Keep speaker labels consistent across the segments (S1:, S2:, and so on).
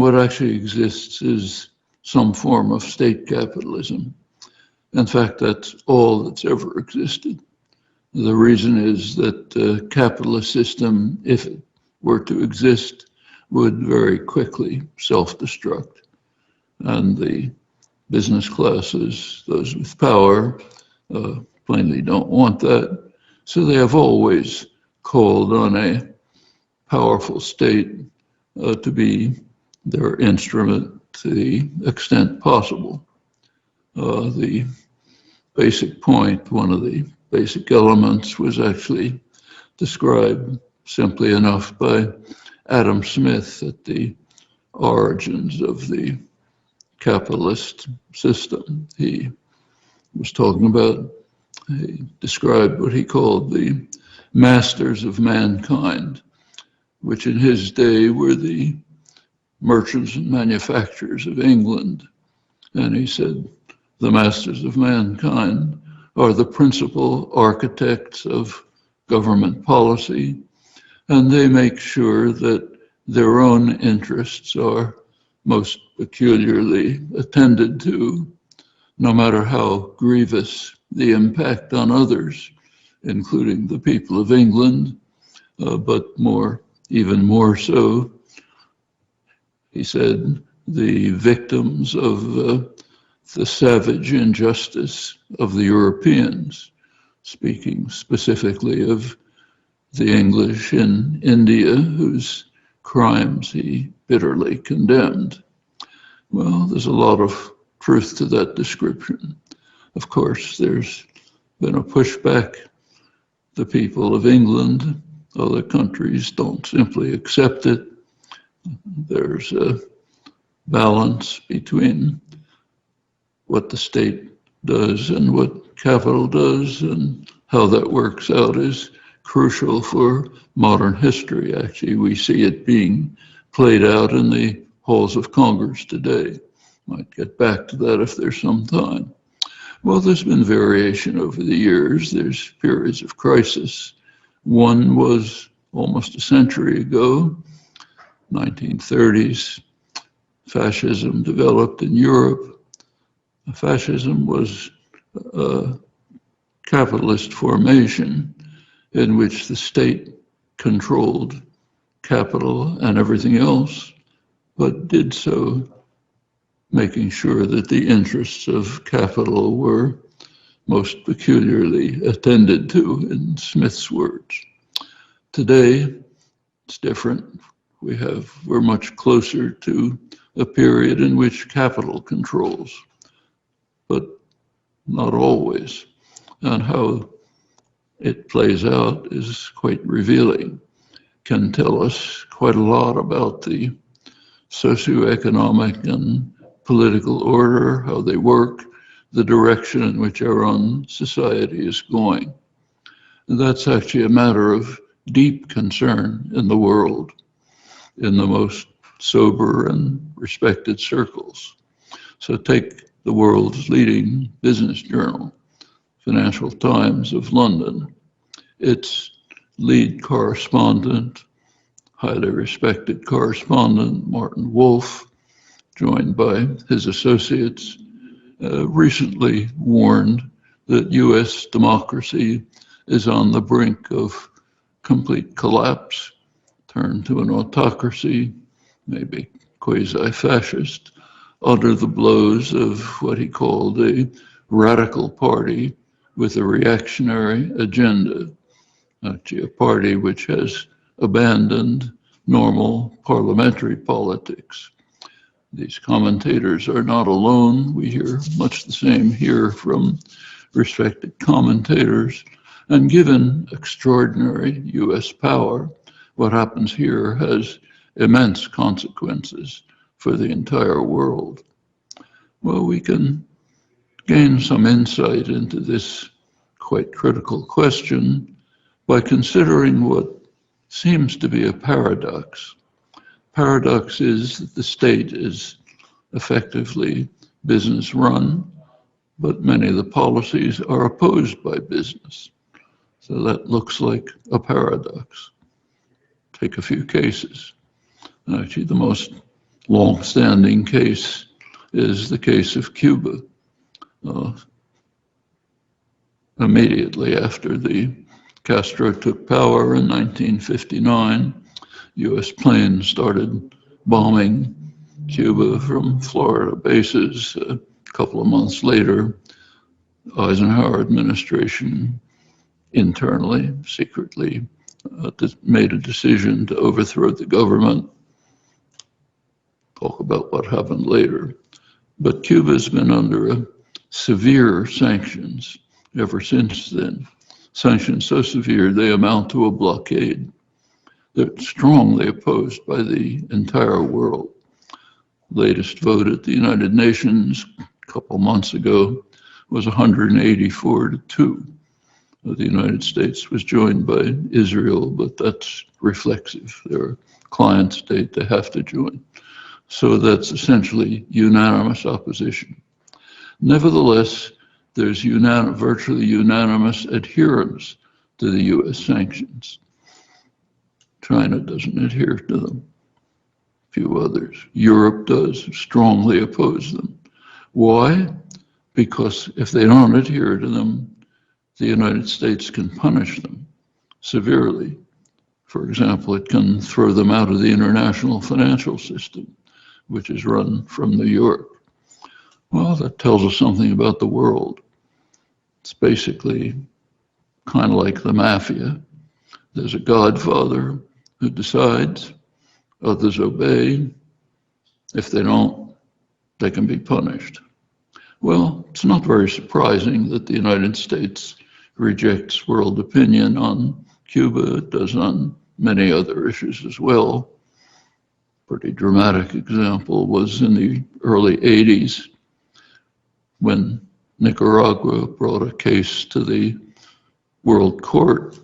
S1: what actually exists is some form of state capitalism. In fact, that's all that's ever existed. The reason is that the capitalist system, if it were to exist, would very quickly self-destruct. And the business classes, those with power, plainly don't want that. So they have always called on a powerful state to be their instrument to the extent possible. The basic point, one of the basic elements, was actually described simply enough by Adam Smith at the origins of the capitalist system. He was talking about, he described what he called the masters of mankind, which in his day were the merchants and manufacturers of England. And he said, the masters of mankind are the principal architects of government policy, and they make sure that their own interests are most peculiarly attended to, no matter how grievous the impact on others, including the people of England, but even more so, he said, the victims of the savage injustice of the Europeans, speaking specifically of the English in India, whose crimes he bitterly condemned. Well, there's a lot of truth to that description. Of course, there's been a pushback. The people of England, other countries don't simply accept it. There's a balance between what the state does and what capital does, and how that works out is crucial for modern history. Actually, we see it being played out in the halls of Congress today. Might get back to that if there's some time. Well, there's been variation over the years. There's periods of crisis. One was almost a century ago, 1930s. Fascism developed in Europe. Fascism was a capitalist formation in which the state controlled capital and everything else, but did so making sure that the interests of capital were most peculiarly attended to, in Smith's words. Today, it's different. We're much closer to a period in which capital controls, but not always. And how it plays out is quite revealing, can tell us quite a lot about the socioeconomic and political order, how they work, the direction in which our own society is going. And that's actually a matter of deep concern in the world, in the most sober and respected circles. So take the world's leading business journal, Financial Times of London. Its lead correspondent, highly respected correspondent, Martin Wolf, joined by his associates, recently warned that US democracy is on the brink of complete collapse, turned to an autocracy, maybe quasi-fascist, under the blows of what he called a radical party with a reactionary agenda, actually a party which has abandoned normal parliamentary politics. These commentators are not alone. We hear much the same here from respected commentators. And given extraordinary US power, what happens here has immense consequences for the entire world. Well, we can gain some insight into this quite critical question by considering what seems to be a paradox. Paradox is that the state is effectively business run, but many of the policies are opposed by business. So that looks like a paradox. Take a few cases. Actually, the most long-standing case is the case of Cuba. Immediately after the Castro took power in 1959, U.S. planes started bombing Cuba from Florida bases. A couple of months later, Eisenhower administration internally, secretly, made a decision to overthrow the government. Talk about what happened later. But Cuba's been under severe sanctions ever since then. Sanctions so severe they amount to a blockade. They're strongly opposed by the entire world. Latest vote at the United Nations a couple months ago was 184 to 2. The United States was joined by Israel, but that's reflexive. They're a client state, they have to join. So that's essentially unanimous opposition. Nevertheless, there's virtually unanimous adherence to the US sanctions. China doesn't adhere to them. Few others. Europe does strongly oppose them. Why? Because if they don't adhere to them, the United States can punish them severely. For example, it can throw them out of the international financial system, which is run from New York. Well, that tells us something about the world. It's basically kind of like the mafia. There's a godfather who decides, others obey. If they don't, they can be punished. Well, it's not very surprising that the United States rejects world opinion on Cuba. It does on many other issues as well. Pretty dramatic example was in the early 80s when Nicaragua brought a case to the World Court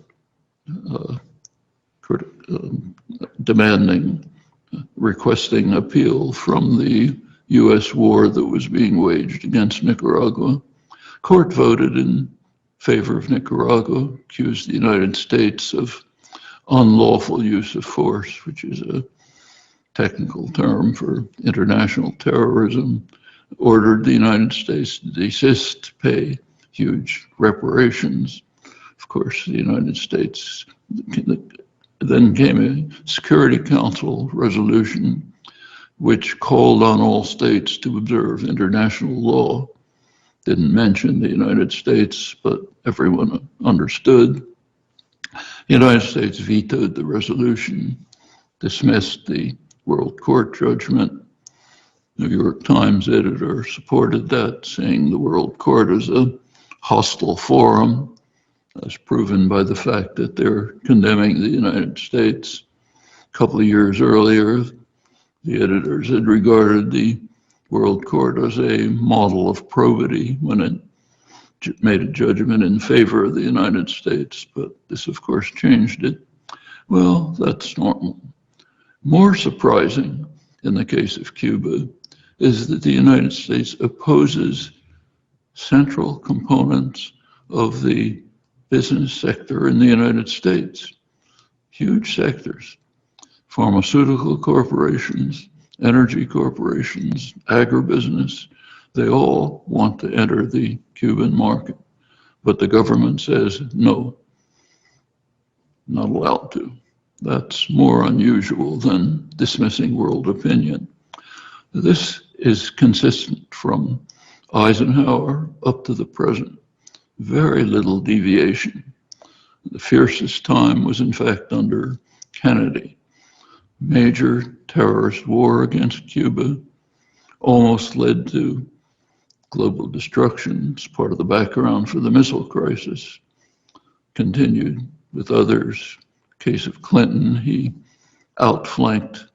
S1: requesting appeal from the US war that was being waged against Nicaragua. Court voted in favor of Nicaragua, accused the United States of unlawful use of force, which is a technical term for international terrorism, ordered the United States to desist, pay huge reparations. Of course, the United States, then came a Security Council resolution which called on all states to observe international law. Didn't mention the United States, but everyone understood. The United States vetoed the resolution, dismissed the World Court judgment. New York Times editor supported that, saying the World Court is a hostile forum, as proven by the fact that they're condemning the United States. A couple of years earlier, the editors had regarded the World Court as a model of probity when it made a judgment in favor of the United States, but this of course changed it. Well, that's normal. More surprising in the case of Cuba is that the United States opposes central components of the business sector in the United States, huge sectors, pharmaceutical corporations, energy corporations, agribusiness, they all want to enter the Cuban market. But the government says, no, not allowed to. That's more unusual than dismissing world opinion. This is consistent from Eisenhower up to the present. Very little deviation. The fiercest time was in fact under Kennedy. Major terrorist war against Cuba almost led to global destruction. It's part of the background for the missile crisis. Continued with others. Case of Clinton, he outflanked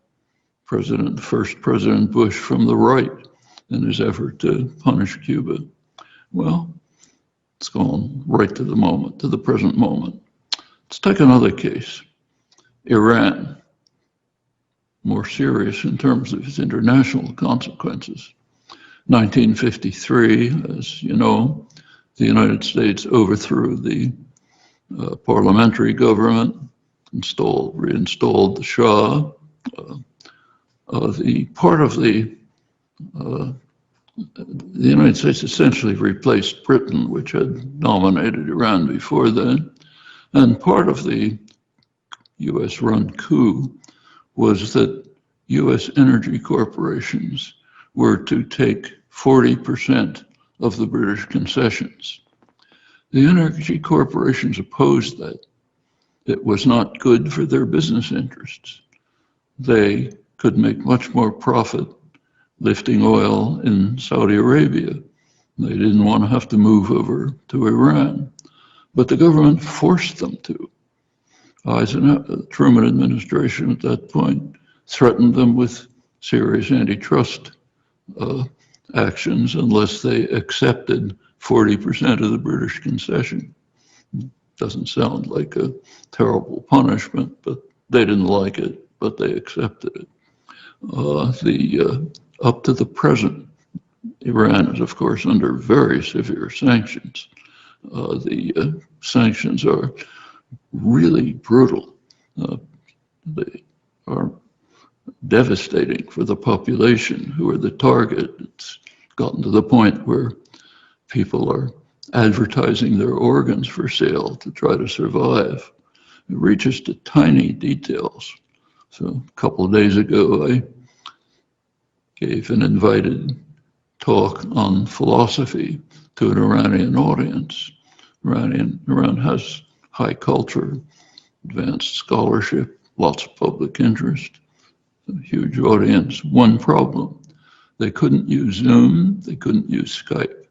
S1: first President Bush from the right in his effort to punish Cuba. Well, it's gone right to the moment, to the present moment. Let's take another case. Iran, more serious in terms of its international consequences. 1953, as you know, the United States overthrew the parliamentary government, reinstalled the Shah, The part of the United States essentially replaced Britain, which had dominated Iran before then. And part of the US-run coup was that US energy corporations were to take 40% of the British concessions. The energy corporations opposed that. It was not good for their business interests. They could make much more profit lifting oil in Saudi Arabia. They didn't want to have to move over to Iran, but the government forced them to. The Truman administration at that point threatened them with serious antitrust actions unless they accepted 40% of the British concession. Doesn't sound like a terrible punishment, but they didn't like it, but they accepted it. Up to the present, Iran is, of course, under very severe sanctions. The sanctions are really brutal. They are devastating for the population who are the target. It's gotten to the point where people are advertising their organs for sale to try to survive. It reaches to tiny details. So a couple of days ago, I gave an invited talk on philosophy to an Iranian audience. Iran has high culture, advanced scholarship, lots of public interest, a huge audience. One problem, they couldn't use Zoom, they couldn't use Skype,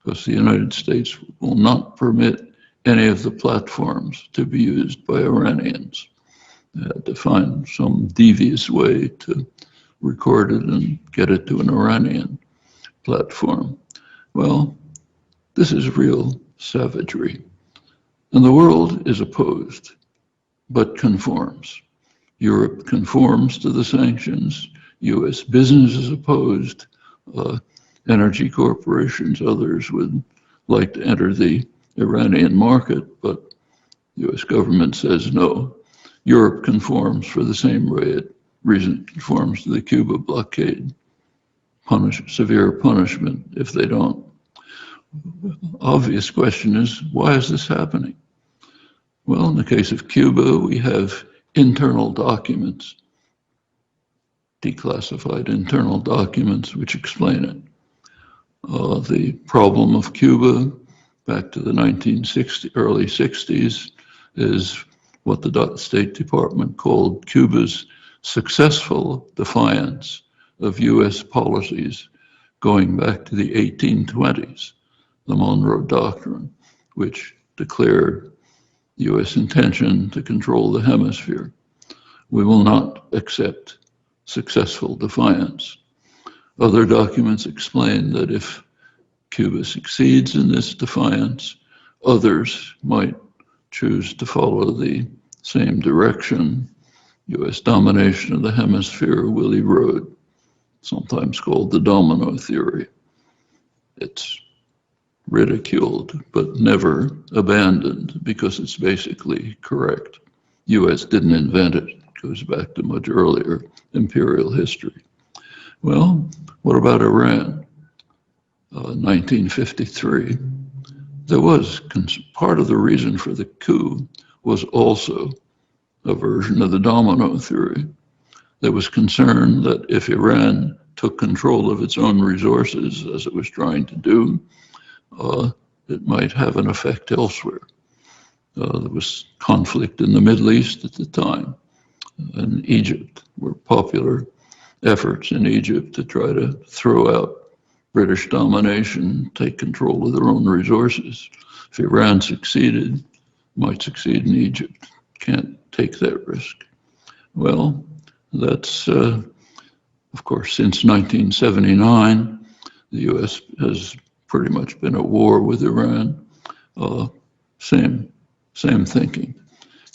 S1: because the United States will not permit any of the platforms to be used by Iranians. They had to find some devious way to record it and get it to an Iranian platform. Well, this is real savagery. And the world is opposed, but conforms. Europe conforms to the sanctions. US business is opposed. Energy corporations, others would like to enter the Iranian market, but US government says no. Europe conforms for the same reason it conforms to the Cuba blockade. Severe punishment if they don't. Obvious question is, why is this happening? Well, in the case of Cuba, we have internal documents, declassified internal documents, which explain it. The problem of Cuba back to the early 60s is what the State Department called Cuba's successful defiance of US policies going back to the 1820s, the Monroe Doctrine, which declared US intention to control the hemisphere. We will not accept successful defiance. Other documents explain that if Cuba succeeds in this defiance, others might choose to follow the same direction. US domination of the hemisphere will erode, sometimes called the domino theory. It's ridiculed, but never abandoned because it's basically correct. US didn't invent it. It goes back to much earlier imperial history. Well, what about Iran? 1953. There was part of the reason for the coup was also a version of the domino theory. There was concern that if Iran took control of its own resources, as it was trying to do, it might have an effect elsewhere. There was conflict in the Middle East at the time, and Egypt were popular efforts in Egypt to try to throw out British domination, take control of their own resources. If Iran succeeded, might succeed in Egypt. Can't take that risk. Well, that's, of course, since 1979, the US has pretty much been at war with Iran. Same thinking.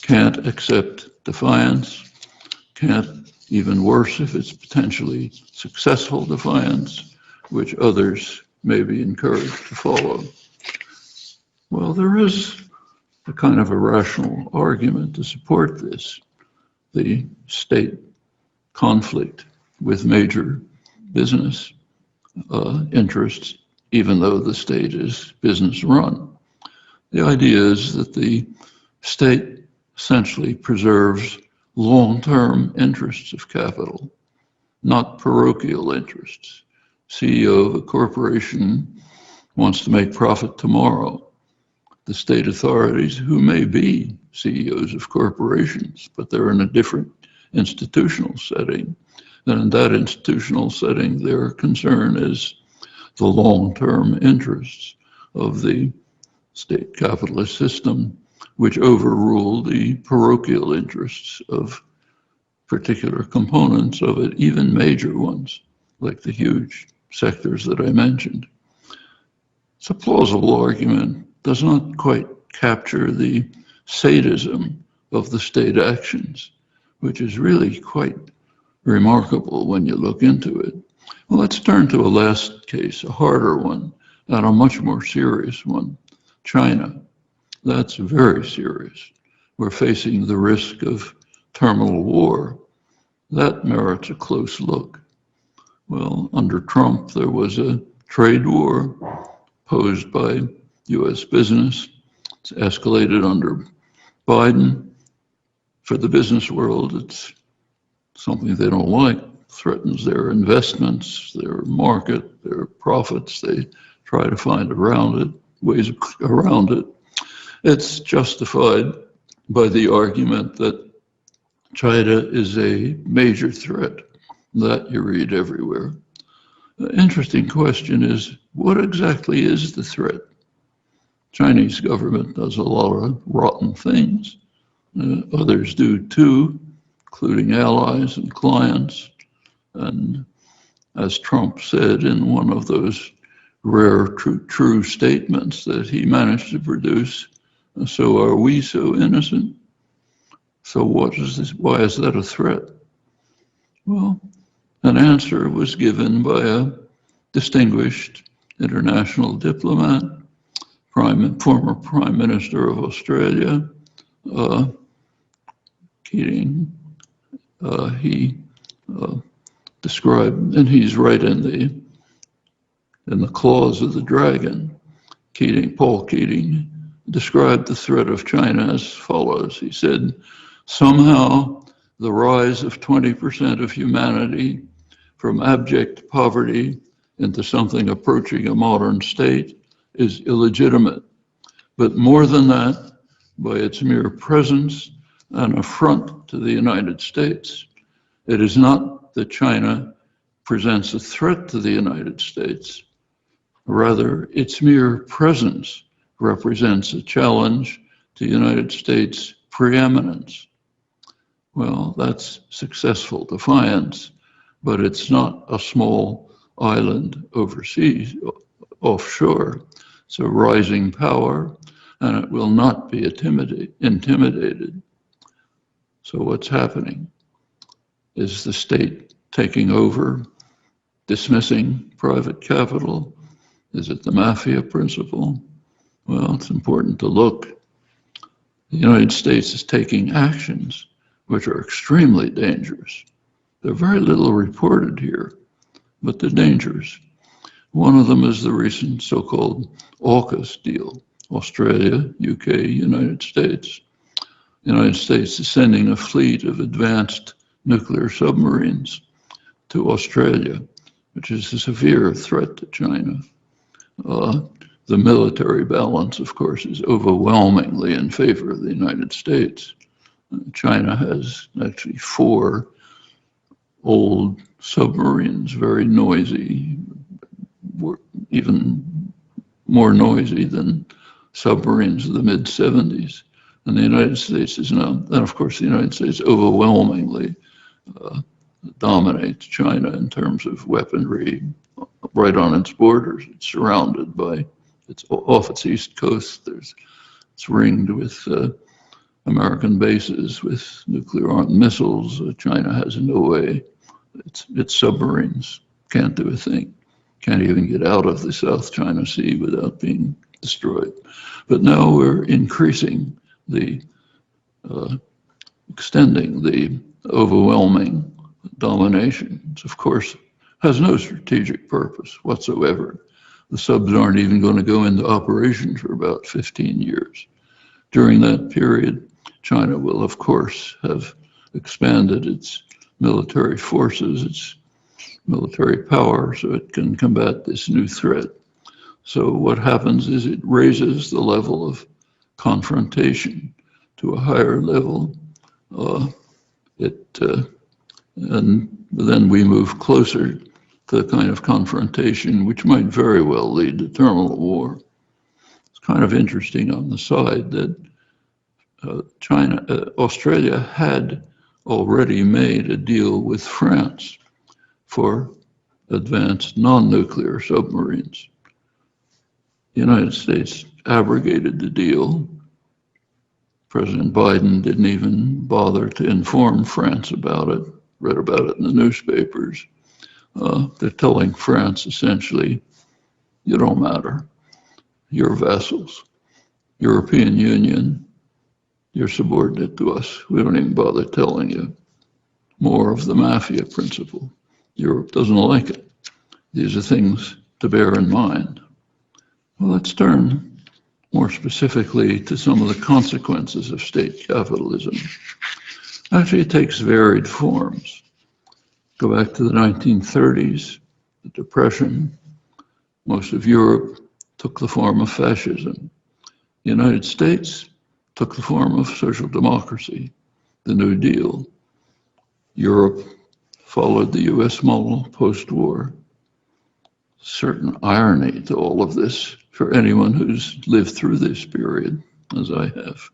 S1: Can't accept defiance. Can't, even worse if it's potentially successful defiance, which others may be encouraged to follow. Well, there is a kind of a rational argument to support this. The state conflict with major business interests, even though the state is business run. The idea is that the state essentially preserves long-term interests of capital, not parochial interests. CEO of a corporation wants to make profit tomorrow. The state authorities, who may be CEOs of corporations, but they're in a different institutional setting, and in that institutional setting, their concern is the long-term interests of the state capitalist system, which overrule the parochial interests of particular components of it, even major ones, like the huge sectors that I mentioned. It's a plausible argument, does not quite capture the sadism of the state actions, which is really quite remarkable when you look into it. Well, let's turn to a last case, a harder one, and a much more serious one, China. That's very serious. We're facing the risk of terminal war. That merits a close look. Well, under Trump, there was a trade war posed by US business. It's escalated under Biden. For the business world, it's something they don't like, threatens their investments, their market, their profits. They try to find around it, ways around it. It's justified by the argument that China is a major threat. That you read everywhere. The interesting question is, what exactly is the threat? Chinese government does a lot of rotten things. Others do too, including allies and clients. And as Trump said in one of those rare true statements that he managed to produce, so are we so innocent? So what is this? Why is that a threat? Well, an answer was given by a distinguished international diplomat, former Prime Minister of Australia, Keating. He described, and he's right in the claws of the dragon. Paul Keating described the threat of China as follows. He said, somehow the rise of 20% of humanity from abject poverty into something approaching a modern state is illegitimate. But more than that, by its mere presence, an affront to the United States. It is not that China presents a threat to the United States. Rather, its mere presence represents a challenge to United States preeminence. Well, that's successful defiance, but it's not a small island overseas, offshore. It's a rising power, and it will not be intimidated. So what's happening? Is the state taking over, dismissing private capital? Is it the mafia principle? Well, it's important to look. The United States is taking actions which are extremely dangerous. There's very little reported here, but they're dangerous. One of them is the recent so-called AUKUS deal, Australia, UK, United States. The United States is sending a fleet of advanced nuclear submarines to Australia, which is a severe threat to China. The military balance, of course, is overwhelmingly in favor of the United States. China has actually 4 old submarines, very noisy, even more noisy than submarines of the mid-70s. And the United States is now, and of course the United States overwhelmingly dominates China in terms of weaponry right on its borders. It's surrounded by, it's off its east coast, it's ringed with American bases with nuclear armed missiles. China has no way. Its submarines can't do a thing. Can't even get out of the South China Sea without being destroyed. But now we're increasing extending the overwhelming domination, of course, has no strategic purpose whatsoever. The subs aren't even going to go into operation for about 15 years. During that period, China will, of course, have expanded its military forces, its military power, so it can combat this new threat. So what happens is it raises the level of confrontation to a higher level. And then we move closer to the kind of confrontation which might very well lead to terminal war. It's kind of interesting on the side that Australia had already made a deal with France for advanced non-nuclear submarines. The United States abrogated the deal. President Biden didn't even bother to inform France about it, read about it in the newspapers. They're telling France essentially, you don't matter. You're vassals. European Union, you're subordinate to us. We don't even bother telling you. More of the mafia principle. Europe doesn't like it. These are things to bear in mind. Well, let's turn more specifically to some of the consequences of state capitalism. Actually, it takes varied forms. Go back to the 1930s, the Depression. Most of Europe took the form of fascism. The United States took the form of social democracy, the New Deal. Europe followed the US model post-war. Certain irony to all of this for anyone who's lived through this period, as I have.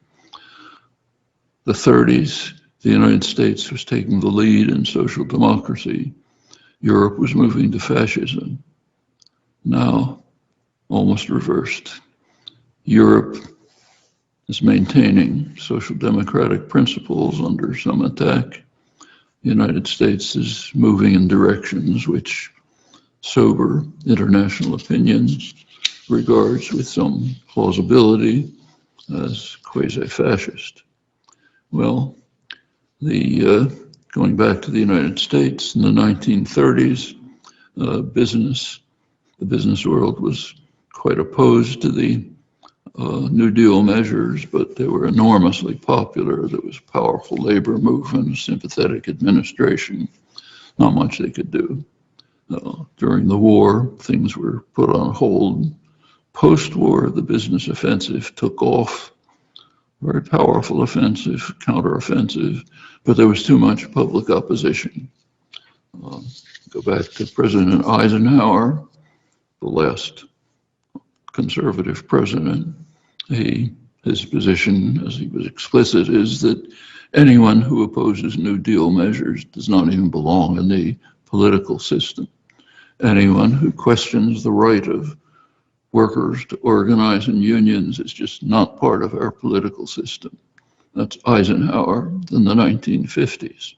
S1: The 30s, the United States was taking the lead in social democracy. Europe was moving to fascism. Now, almost reversed. Europe is maintaining social democratic principles under some attack. The United States is moving in directions which sober international opinion regards with some plausibility as quasi-fascist. Well, going back to the United States in the 1930s, the business world was quite opposed to the New Deal measures, but they were enormously popular. There was powerful labor movement, sympathetic administration, not much they could do. During the war, things were put on hold. Post-war, the business offensive took off. Very powerful offensive, counteroffensive, but there was too much public opposition. Go back to President Eisenhower, the last conservative president. His position, as he was explicit, is that anyone who opposes New Deal measures does not even belong in the political system. Anyone who questions the right of workers to organize in unions is just not part of our political system. That's Eisenhower in the 1950s.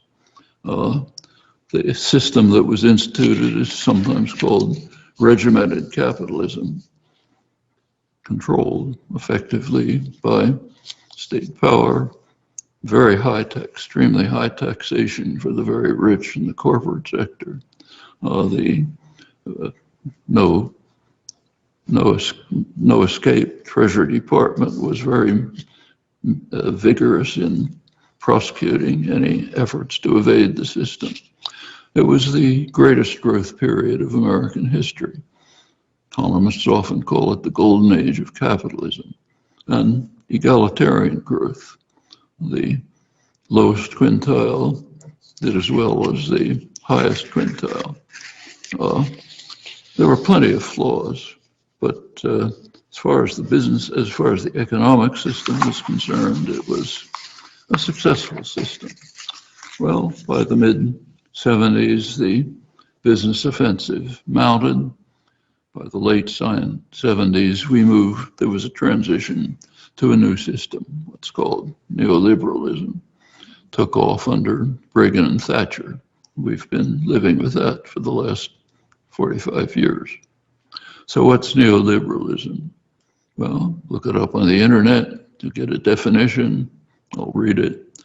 S1: The system that was instituted is sometimes called regimented capitalism, controlled effectively by state power, very high tech, extremely high taxation for the very rich in the corporate sector. No escape Treasury Department was very vigorous in prosecuting any efforts to evade the system. It was the greatest growth period of American history. Economists often call it the golden age of capitalism and egalitarian growth. The lowest quintile did as well as the highest quintile. There were plenty of flaws, but as far as the economic system was concerned, it was a successful system. Well, by the mid-70s, the business offensive mounted. By the late 70s, there was a transition to a new system, what's called neoliberalism. Took off under Reagan and Thatcher. We've been living with that for the last 45 years. So what's neoliberalism? Well, look it up on the internet to get a definition. I'll read it.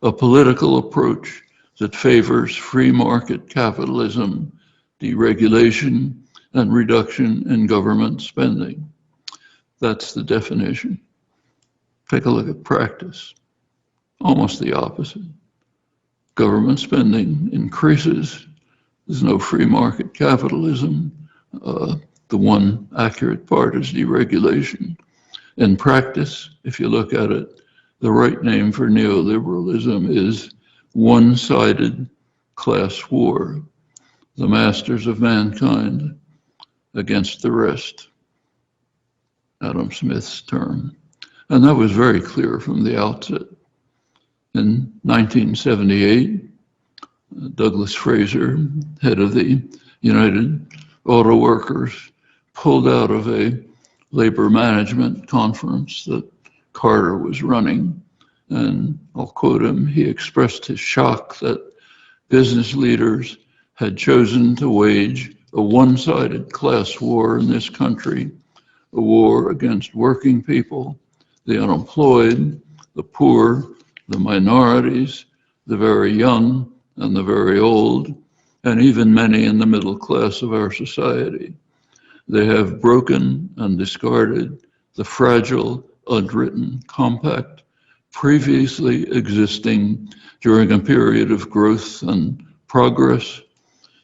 S1: A political approach that favors free market capitalism, deregulation, and reduction in government spending. That's the definition. Take a look at practice. Almost the opposite. Government spending increases. There's no free market capitalism. The one accurate part is deregulation. In practice, if you look at it, the right name for neoliberalism is one-sided class war, the masters of mankind against the rest, Adam Smith's term. And that was very clear from the outset. In 1978, Douglas Fraser, head of the United Auto Workers, pulled out of a labor management conference that Carter was running. And I'll quote him, he expressed his shock that business leaders had chosen to wage a one-sided class war in this country, a war against working people, the unemployed, the poor, the minorities, the very young and the very old, and even many in the middle class of our society. They have broken and discarded the fragile, unwritten compact previously existing during a period of growth and progress,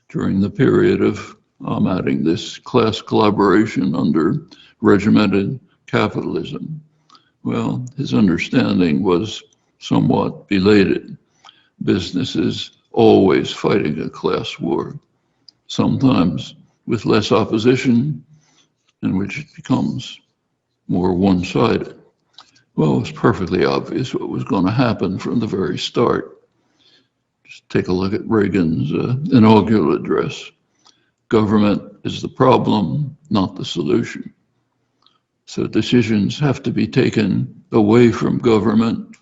S1: during the period of, I'm adding this, class collaboration under regimented capitalism. Well, his understanding was somewhat belated. Businesses always fighting a class war, sometimes with less opposition, in which it becomes more one-sided. Well, it was perfectly obvious what was going to happen from the very start. Just take a look at Reagan's inaugural address. Government is the problem, not the solution. So decisions have to be taken away from government,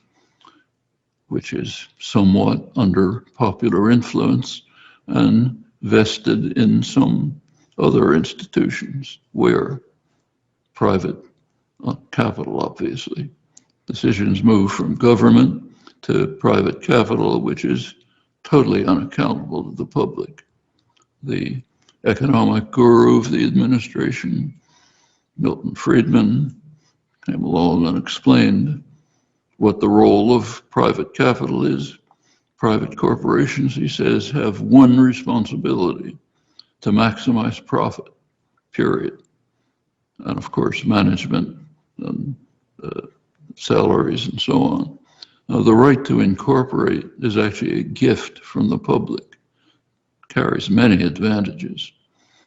S1: which is somewhat under popular influence, and vested in some other institutions where private capital, obviously. Decisions move from government to private capital, which is totally unaccountable to the public. The economic guru of the administration, Milton Friedman, came along and explained what the role of private capital is. Private corporations, he says, have one responsibility: to maximize profit, period. And of course, management and salaries and so on. Now, the right to incorporate is actually a gift from the public. It carries many advantages.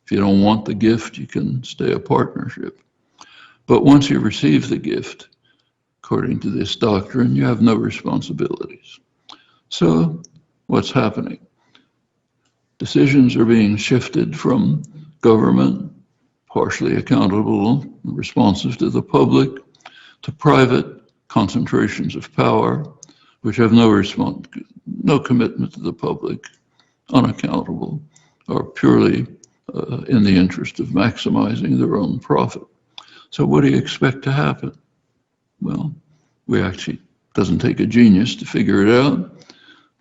S1: If you don't want the gift, you can stay a partnership. But once you receive the gift, according to this doctrine, you have no responsibilities. So what's happening? Decisions are being shifted from government, partially accountable, responsive to the public, to private concentrations of power, which have no commitment to the public, unaccountable, or purely in the interest of maximizing their own profit. So what do you expect to happen? Well, it doesn't take a genius to figure it out.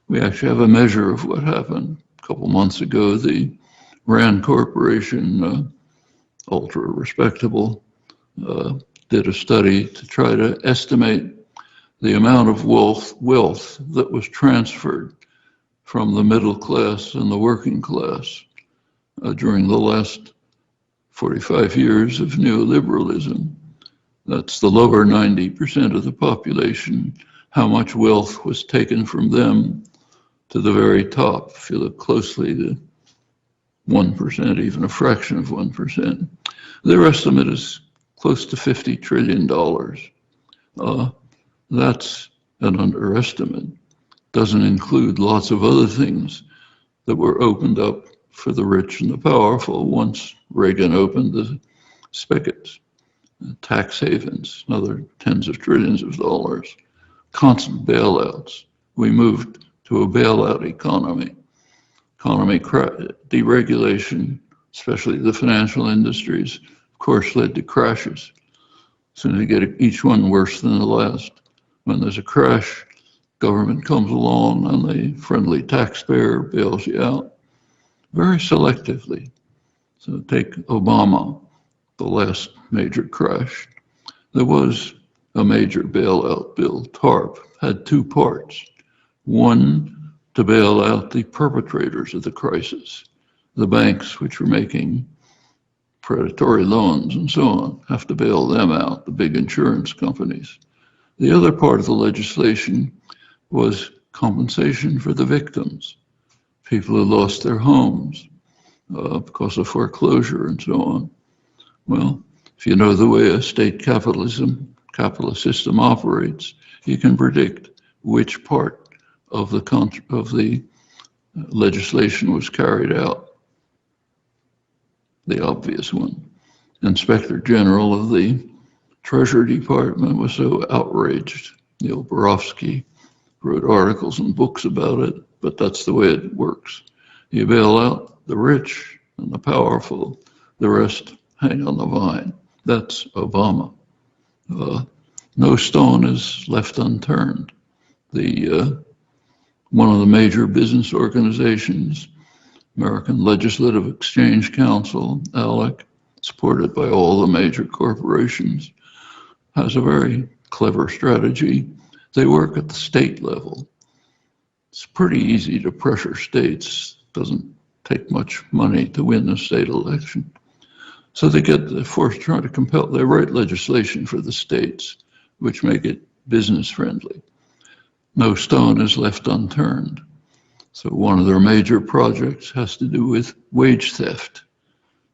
S1: We actually have a measure of what happened. A couple months ago, the Rand Corporation, ultra respectable, did a study to try to estimate the amount of wealth that was transferred from the middle class and the working class during the last 45 years of neoliberalism. That's the lower 90% of the population, how much wealth was taken from them to the very top. If you look closely, to 1%, even a fraction of 1%. Their estimate is close to $50 trillion. That's an underestimate. Doesn't include lots of other things that were opened up for the rich and the powerful once Reagan opened the spigots. Tax havens, another tens of trillions of dollars, constant bailouts. We moved to a bailout economy. Deregulation, especially the financial industries, of course, led to crashes. Soon as you get each one worse than the last. When there's a crash, Government comes along and the friendly taxpayer bails you out very selectively. So take Obama, the last major crash. There was a major bailout bill, TARP, had two parts. One, to bail out the perpetrators of the crisis, the banks which were making predatory loans and so on, have to bail them out, the big insurance companies. The other part of the legislation was compensation for the victims, people who lost their homes because of foreclosure and so on. Well, if you know the way a state capitalist system operates, you can predict which part of the legislation was carried out. The obvious one. Inspector General of the Treasury Department was so outraged. Neil Borofsky wrote articles and books about it, but that's the way it works. You bail out the rich and the powerful, the rest hang on the vine. That's Obama. No stone is left unturned. One of the major business organizations, American Legislative Exchange Council, ALEC, supported by all the major corporations, has a very clever strategy. They work at the state level. It's pretty easy to pressure states. It doesn't take much money to win a state election. So they trying to compel, they write legislation for the states, which make it business friendly. No stone is left unturned. So one of their major projects has to do with wage theft.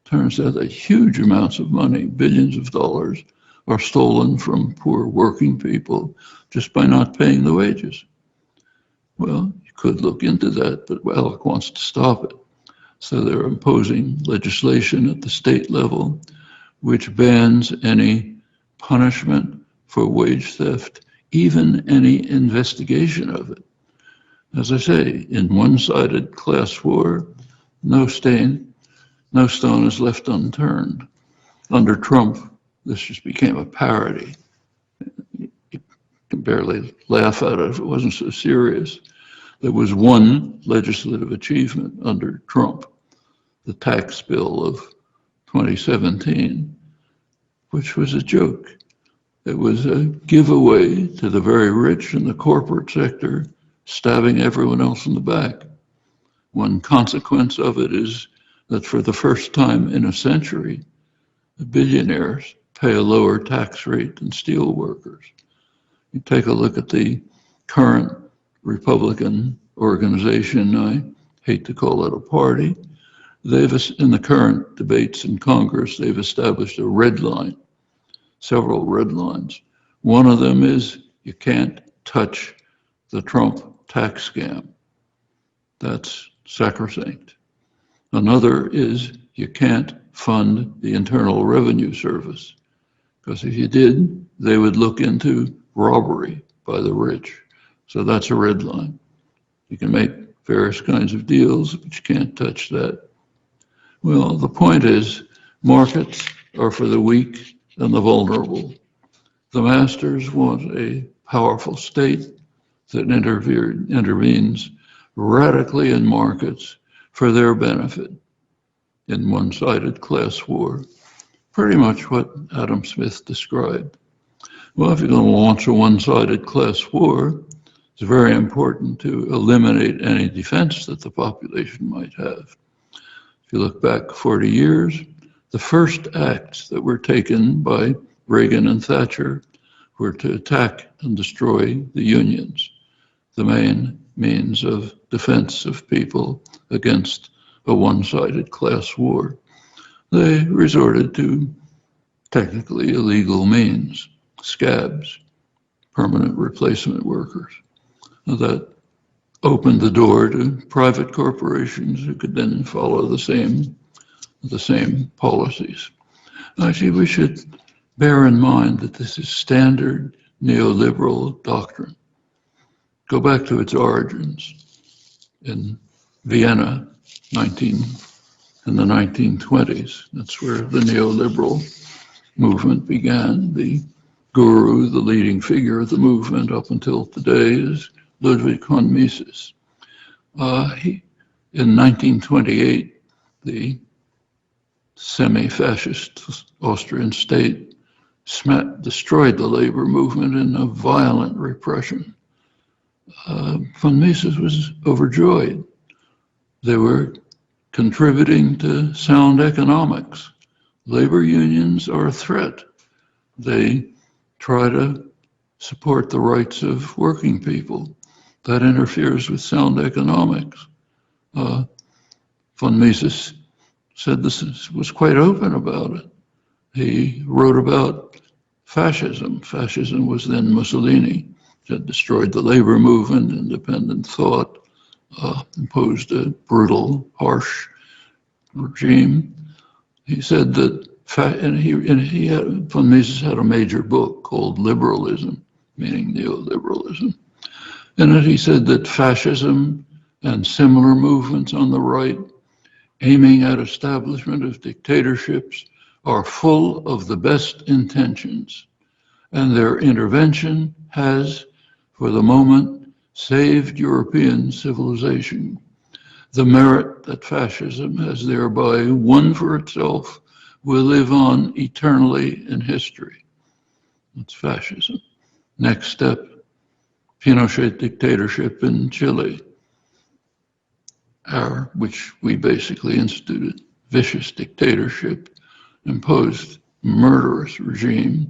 S1: Turns out that huge amounts of money, billions of dollars, are stolen from poor working people just by not paying the wages. Well, you could look into that, but ALEC wants to stop it. So they're imposing legislation at the state level which bans any punishment for wage theft, even any investigation of it. As I say, in one-sided class war, no stone is left unturned. Under Trump, this just became a parody. You can barely laugh at it if it wasn't so serious. There was one legislative achievement under Trump, the tax bill of 2017, which was a joke. It was a giveaway to the very rich in the corporate sector, stabbing everyone else in the back. One consequence of it is that for the first time in a century, the billionaires pay a lower tax rate than steel workers. You take a look at the current Republican organization, I hate to call it a party, in the current debates in Congress, they've established a red line, several red lines. One of them is you can't touch the Trump tax scam. That's sacrosanct. Another is you can't fund the Internal Revenue Service, because if you did, they would look into robbery by the rich. So that's a red line. You can make various kinds of deals, but you can't touch that. Well, the point is, markets are for the weak and the vulnerable. The masters want a powerful state that intervenes radically in markets for their benefit in one-sided class war. Pretty much what Adam Smith described. Well, if you're going to launch a one-sided class war, it's very important to eliminate any defense that the population might have. If you look back 40 years, the first acts that were taken by Reagan and Thatcher were to attack and destroy the unions, the main means of defense of people against a one-sided class war. They resorted to technically illegal means, scabs, permanent replacement workers. That opened the door to private corporations who could then follow the same policies. Actually, we should bear in mind that this is standard neoliberal doctrine. Go back to its origins in Vienna, in the 1920s. That's where the neoliberal movement began. The guru, the leading figure of the movement up until today, is Ludwig von Mises. In 1928, the semi-fascist Austrian state destroyed the labor movement in a violent repression. Von Mises was overjoyed. They were contributing to sound economics. Labor unions are a threat. They try to support the rights of working people. That interferes with sound economics. Von Mises said this was quite open about it. He wrote about fascism. Fascism was then Mussolini, that destroyed the labor movement, independent thought, imposed a brutal, harsh regime. He said that, Von Mises had a major book called Liberalism, meaning neoliberalism. In it, he said that fascism and similar movements on the right, aiming at establishment of dictatorships, are full of the best intentions, and their intervention has, for the moment, saved European civilization. The merit that fascism has thereby won for itself will live on eternally in history. That's fascism. Next step, Pinochet dictatorship in Chile, which we basically instituted, vicious dictatorship, imposed murderous regime.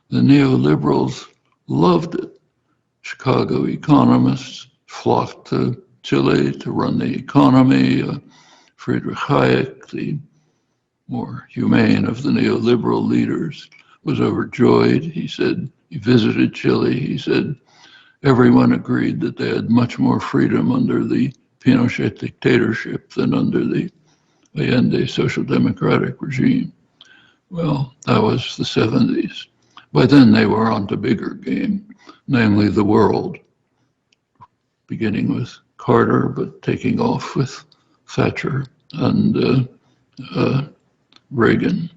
S1: The neoliberals loved it. Chicago economists flocked to Chile to run the economy. Friedrich Hayek, the more humane of the neoliberal leaders, was overjoyed. He said, he visited Chile. He said, everyone agreed that they had much more freedom under the Pinochet dictatorship than under the Allende social democratic regime. Well, that was the 70s. By then they were on to bigger game, namely the world, beginning with Carter, but taking off with Thatcher and Reagan.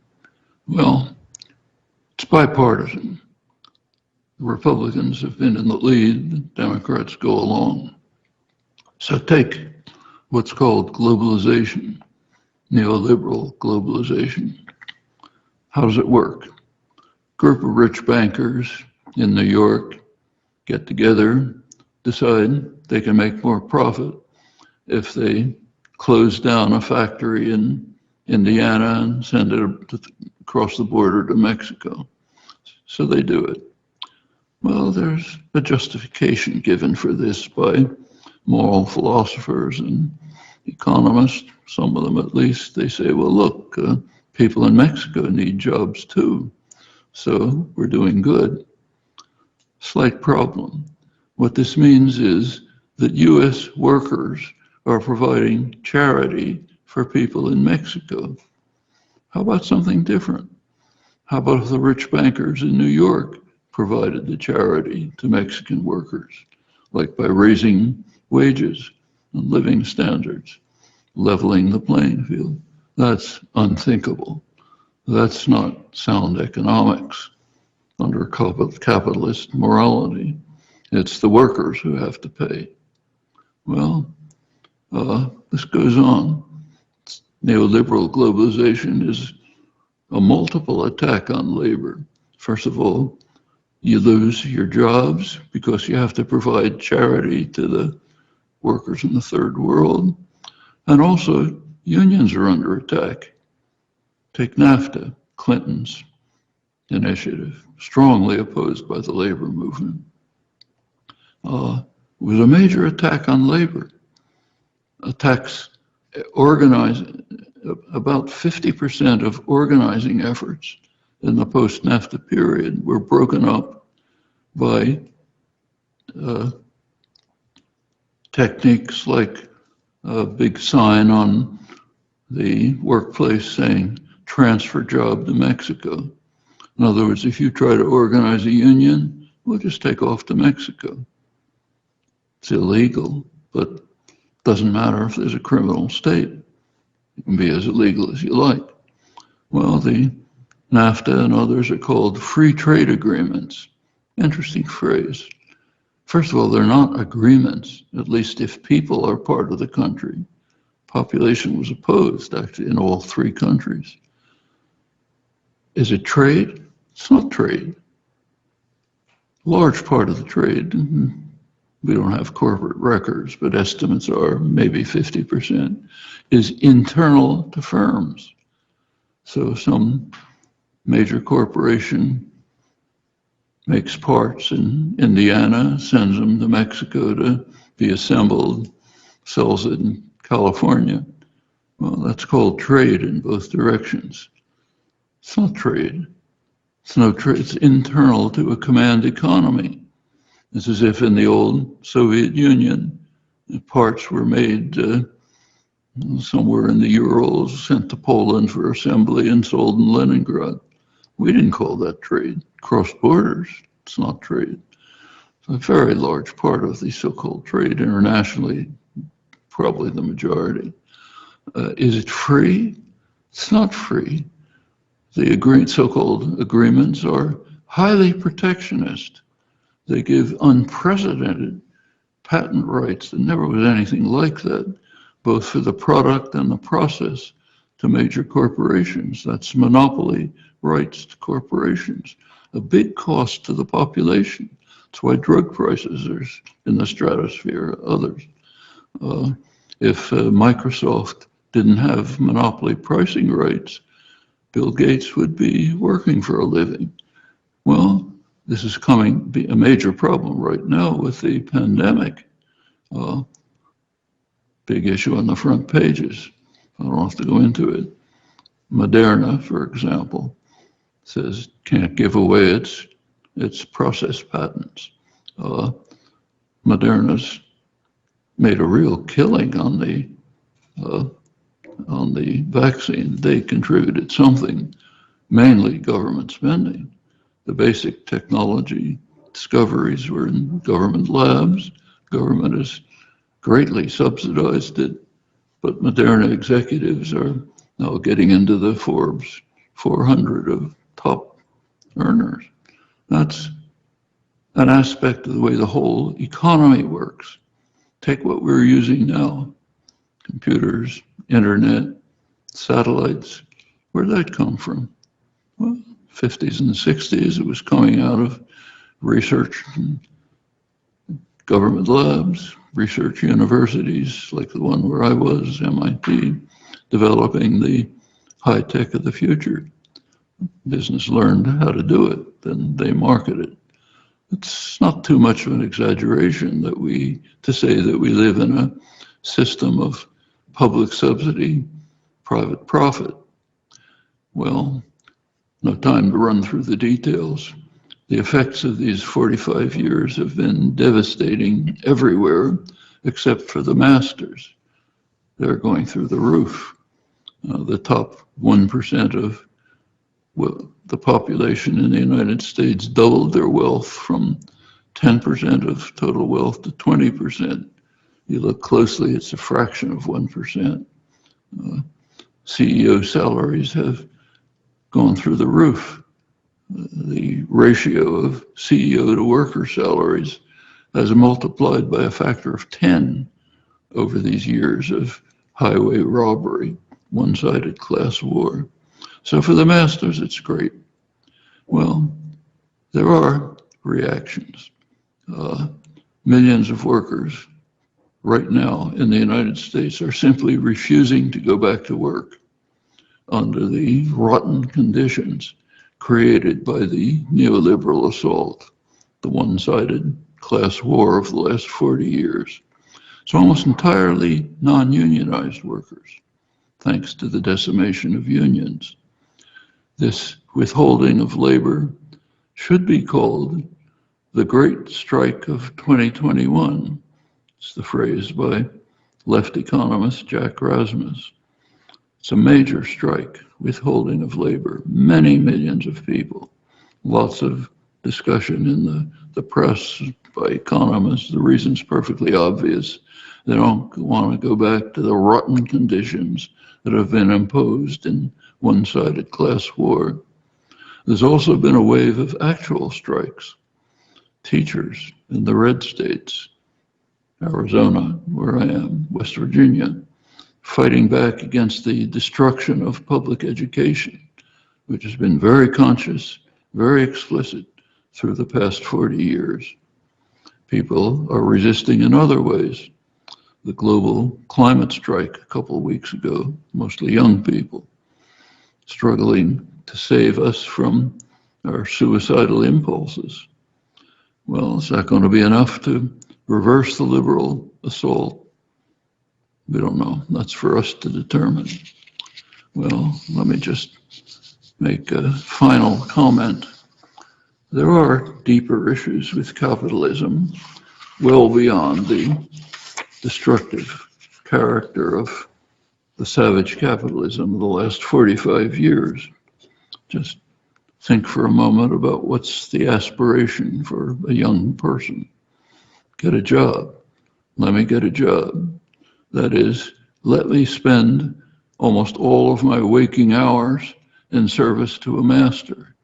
S1: Well, it's bipartisan. The Republicans have been in the lead, the Democrats go along. So take what's called globalization, neoliberal globalization. How does it work? Group of rich bankers in New York get together, decide they can make more profit if they close down a factory in Indiana and send it across the border to Mexico. So they do it. Well, there's a justification given for this by moral philosophers and economists, some of them at least. They say, well, look, people in Mexico need jobs too. So we're doing good. Slight problem. What this means is that US workers are providing charity for people in Mexico. How about something different? How about if the rich bankers in New York provided the charity to Mexican workers, like by raising wages and living standards, leveling the playing field? That's unthinkable. That's not sound economics under capitalist morality. It's the workers who have to pay. Well, this goes on. Neoliberal globalization is a multiple attack on labor. First of all, you lose your jobs because you have to provide charity to the workers in the third world. And also, unions are under attack. Take NAFTA, Clinton's initiative, strongly opposed by the labor movement. It was a major attack on labor. Attacks organizing, about 50% of organizing efforts in the post-NAFTA period were broken up by techniques like a big sign on the workplace saying, transfer job to Mexico. In other words, if you try to organize a union, we'll just take off to Mexico. It's illegal, but doesn't matter if there's a criminal state. It can be as illegal as you like. Well, the NAFTA and others are called free trade agreements. Interesting phrase. First of all, they're not agreements, at least if people are part of the country. Population was opposed, actually, in all three countries. Is it trade? It's not trade. Large part of the trade, we don't have corporate records, but estimates are maybe 50%, is internal to firms. So some major corporation makes parts in Indiana, sends them to Mexico to be assembled, sells it in California. Well, that's called trade in both directions. It's not trade. It's no trade. It's internal to a command economy. It's as if in the old Soviet Union, the parts were made somewhere in the Urals, sent to Poland for assembly and sold in Leningrad. We didn't call that trade. Cross borders, it's not trade. It's a very large part of the so-called trade internationally, probably the majority. Is it free? It's not free. The so-called agreements are highly protectionist. They give unprecedented patent rights. There never was anything like that, both for the product and the process to major corporations. That's monopoly rights to corporations. A big cost to the population. That's why drug prices are in the stratosphere, others. If Microsoft didn't have monopoly pricing rights, Bill Gates would be working for a living. Well, this is be a major problem right now with the pandemic. Big issue on the front pages. I don't have to go into it. Moderna, for example, says can't give away its process patents. Moderna's made a real killing on the vaccine. They contributed something, mainly government spending. The basic technology discoveries were in government labs. Government has greatly subsidized it, but Moderna executives are now getting into the Forbes 400 of top earners. That's an aspect of the way the whole economy works. Take what we're using now, computers, internet, satellites. Where did that come from? Well, 50s and 60s, it was coming out of research in government labs, research universities like the one where I was, MIT, developing the high tech of the future. Business learned how to do it, then they market it. It's not too much of an exaggeration to say that we live in a system of public subsidy, private profit. Well, no time to run through the details. The effects of these 45 years have been devastating everywhere except for the masters. They're going through the roof. The top 1% of the population in the United States doubled their wealth from 10% of total wealth to 20%. You look closely, it's a fraction of 1%. CEO salaries have gone through the roof. The ratio of CEO to worker salaries has multiplied by a factor of 10 over these years of highway robbery, one-sided class war. So for the masters, it's great. Well, there are reactions. Millions of workers right now in the United States are simply refusing to go back to work under the rotten conditions created by the neoliberal assault, the one-sided class war of the last 40 years. It's almost entirely non-unionized workers, thanks to the decimation of unions. This withholding of labor should be called the Great Strike of 2021. It's the phrase by left economist Jack Rasmus. It's a major strike, withholding of labor, many millions of people, lots of discussion in the press by economists. The reason's perfectly obvious. They don't want to go back to the rotten conditions that have been imposed in one-sided class war. There's also been a wave of actual strikes. teachers in the red states, Arizona, where I am, West Virginia, fighting back against the destruction of public education, which has been very conscious, very explicit through the past 40 years. People are resisting in other ways. The global climate strike a couple of weeks ago, mostly young people, struggling to save us from our suicidal impulses. Well, is that going to be enough to reverse the liberal assault? We don't know. That's for us to determine. Well, let me just make a final comment. There are deeper issues with capitalism, well beyond the destructive character of the savage capitalism of the last 45 years. Just think for a moment about what's the aspiration for a young person. Get a job. Let me get a job. That is, let me spend almost all of my waking hours in service to a master,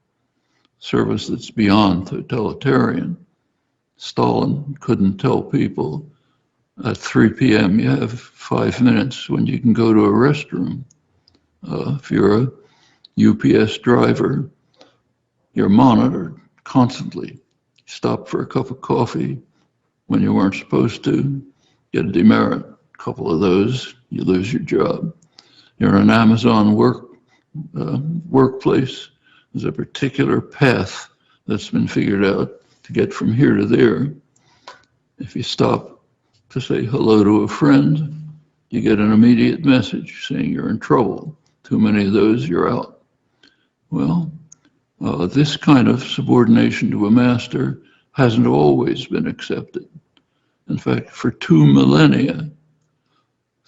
S1: service that's beyond totalitarian. Stalin couldn't tell people at 3 p.m. you have 5 minutes when you can go to a restroom. If you're a UPS driver, you're monitored constantly. Stop for a cup of coffee when you weren't supposed to, get a demerit. A couple of those, you lose your job. You're in an Amazon workplace. There's a particular path that's been figured out to get from here to there. If you stop to say hello to a friend, you get an immediate message saying you're in trouble. Too many of those, you're out. Well, this kind of subordination to a master hasn't always been accepted. In fact, for 2 millennia,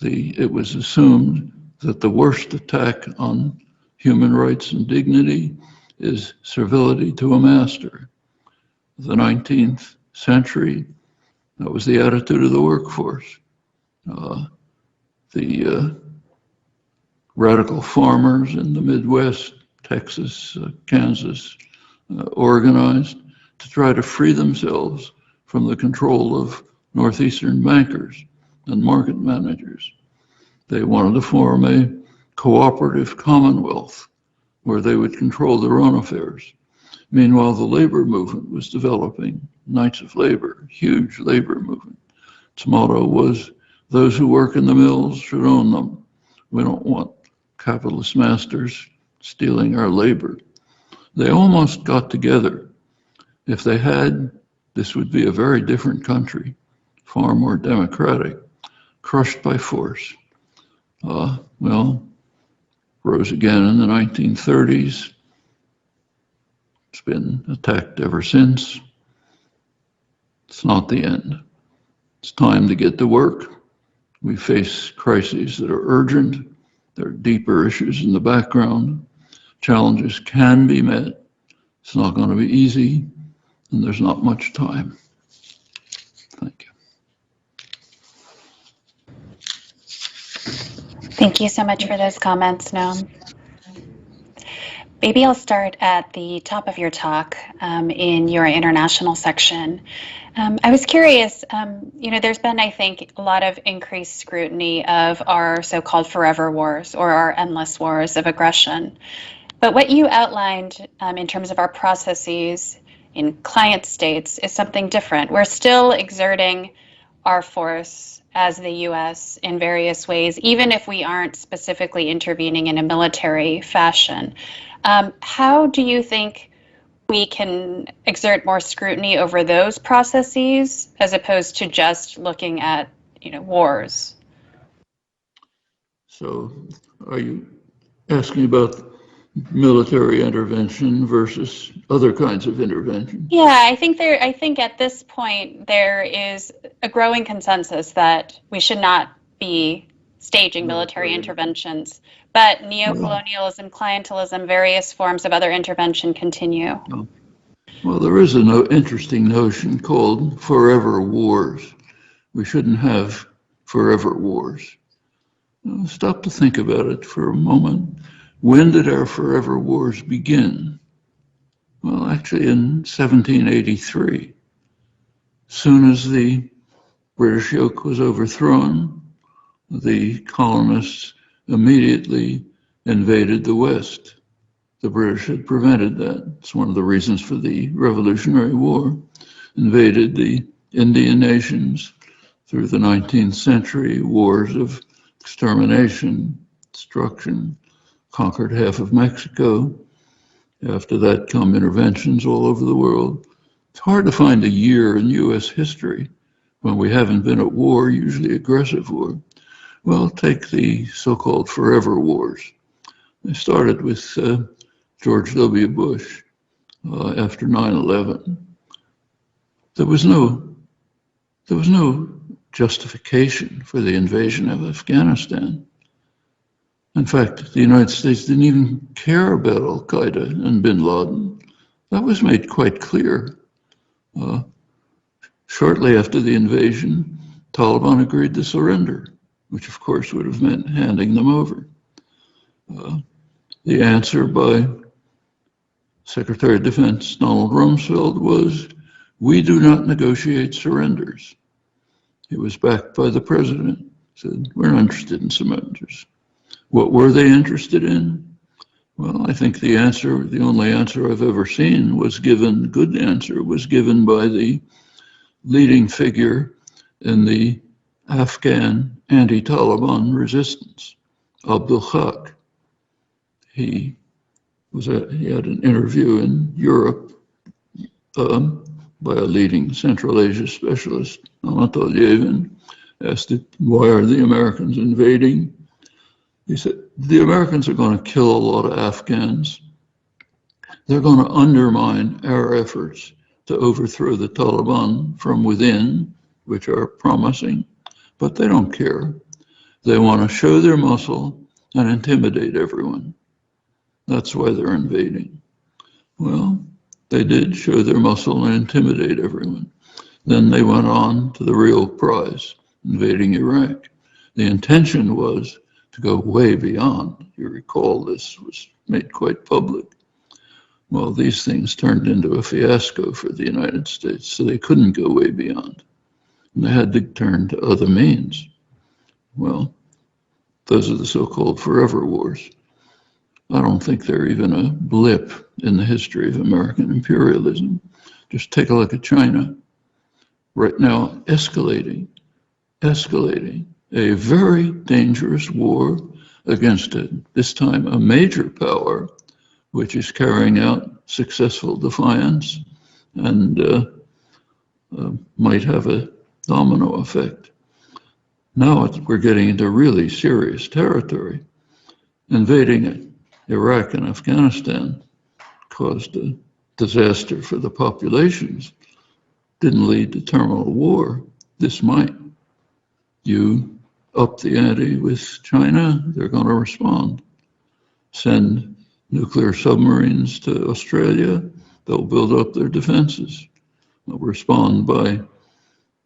S1: it was assumed that the worst attack on human rights and dignity is servility to a master. The 19th century, that was the attitude of the workforce. The radical farmers in the Midwest, Texas, Kansas, organized to try to free themselves from the control of Northeastern bankers and market managers. They wanted to form a cooperative commonwealth where they would control their own affairs. Meanwhile, the labor movement was developing, Knights of Labor, huge labor movement. Its motto was, those who work in the mills should own them. We don't want capitalist masters stealing our labor. They almost got together. If they had, this would be a very different country, far more democratic, crushed by force. Rose again in the 1930s. It's been attacked ever since. It's not the end. It's time to get to work. We face crises that are urgent. There are deeper issues in the background. Challenges can be met. It's not going to be easy, and there's not much time. Thank you.
S2: Thank you so much for those comments, Noam. Maybe I'll start at the top of your talk in your international section. I was curious, there's been, I think, a lot of increased scrutiny of our so-called forever wars or our endless wars of aggression. But what you outlined in terms of our processes in client states is something different. We're still exerting our force as the U.S. in various ways, even if we aren't specifically intervening in a military fashion. How do you think we can exert more scrutiny over those processes as opposed to just looking at, wars?
S1: So are you asking about military intervention versus other kinds of intervention?
S2: Yeah, I think at this point there is a growing consensus that we should not be staging military interventions, but neocolonialism, clientelism, various forms of other intervention continue.
S1: Well, there is an interesting notion called forever wars. We shouldn't have forever wars. Stop to think about it for a moment. When did our forever wars begin? Well, actually in 1783. soon as the British yoke was overthrown, the colonists immediately invaded the West. The British had prevented that. It's one of the reasons for the Revolutionary War. Invaded the Indian nations through the 19th century, wars of extermination, destruction, conquered half of Mexico. After that come interventions all over the world. It's hard to find a year in US history when we haven't been at war, usually aggressive war. Well, take the so-called forever wars. They started with George W. Bush after 9/11. There was no justification for the invasion of Afghanistan. In fact, the United States didn't even care about Al-Qaeda and bin Laden. That was made quite clear. Shortly after the invasion, Taliban agreed to surrender, which of course would have meant handing them over. The answer by Secretary of Defense Donald Rumsfeld was, "We do not negotiate surrenders." He was backed by the president, said, "We're not interested in surrenders." What were they interested in? Well, I think the only answer I've ever seen was given, good answer, was given by the leading figure in the Afghan anti-Taliban resistance, Abdul Haq. He had an interview in Europe by a leading Central Asia specialist, Anatol Yevin, asked it, "Why are the Americans invading?" He said, "The Americans are going to kill a lot of Afghans. They're going to undermine our efforts to overthrow the Taliban from within, which are promising, but they don't care. They want to show their muscle and intimidate everyone. That's why they're invading." Well, they did show their muscle and intimidate everyone. Then they went on to the real prize, invading Iraq. The intention was to go way beyond. You recall this was made quite public. Well, these things turned into a fiasco for the United States, so they couldn't go way beyond. And they had to turn to other means. Well, those are the so-called forever wars. I don't think they're even a blip in the history of American imperialism. Just take a look at China. Right now, escalating, a very dangerous war against this time a major power, which is carrying out successful defiance and might have a domino effect. Now we're getting into really serious territory. Invading Iraq and Afghanistan caused a disaster for the populations, didn't lead to terminal war. This might. You up the ante with China, they're going to respond. Send nuclear submarines to Australia, they'll build up their defenses. They'll respond by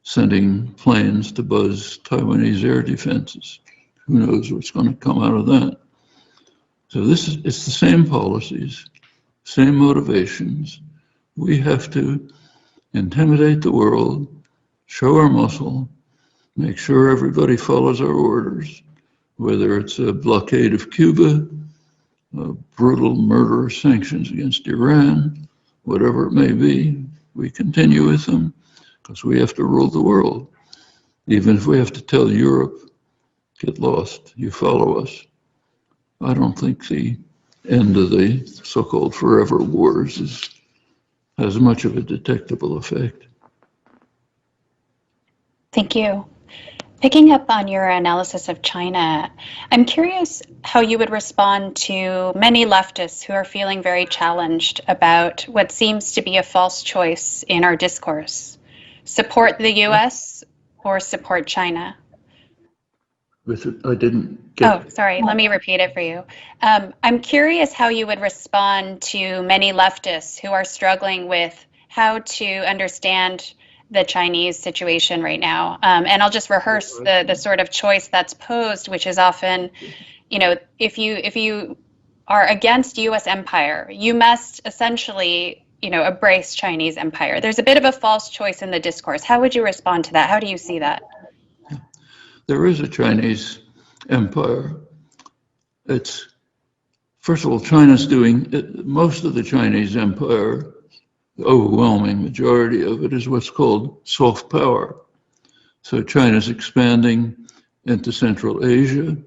S1: sending planes to buzz Taiwanese air defenses. Who knows what's going to come out of that? So it's the same policies, same motivations. We have to intimidate the world, show our muscle, make sure everybody follows our orders, whether it's a blockade of Cuba, brutal murderous sanctions against Iran, whatever it may be, we continue with them because we have to rule the world. Even if we have to tell Europe, get lost, you follow us. I don't think the end of the so-called forever wars has much of a detectable effect.
S2: Thank you. Picking up on your analysis of China, I'm curious how you would respond to many leftists who are feeling very challenged about what seems to be a false choice in our discourse. Support the US or support China?
S1: I didn't get...
S2: Oh, sorry. Let me repeat it for you. I'm curious how you would respond to many leftists who are struggling with how to understand the Chinese situation right now. And I'll just rehearse the sort of choice that's posed, which is often, if you are against US empire, you must essentially embrace Chinese empire. There's a bit of a false choice in the discourse. How would you respond to that? How do you see that?
S1: There is a Chinese empire. It's, first of all, China's doing, most of the Chinese empire, the overwhelming majority of it is what's called soft power. So China's expanding into Central Asia.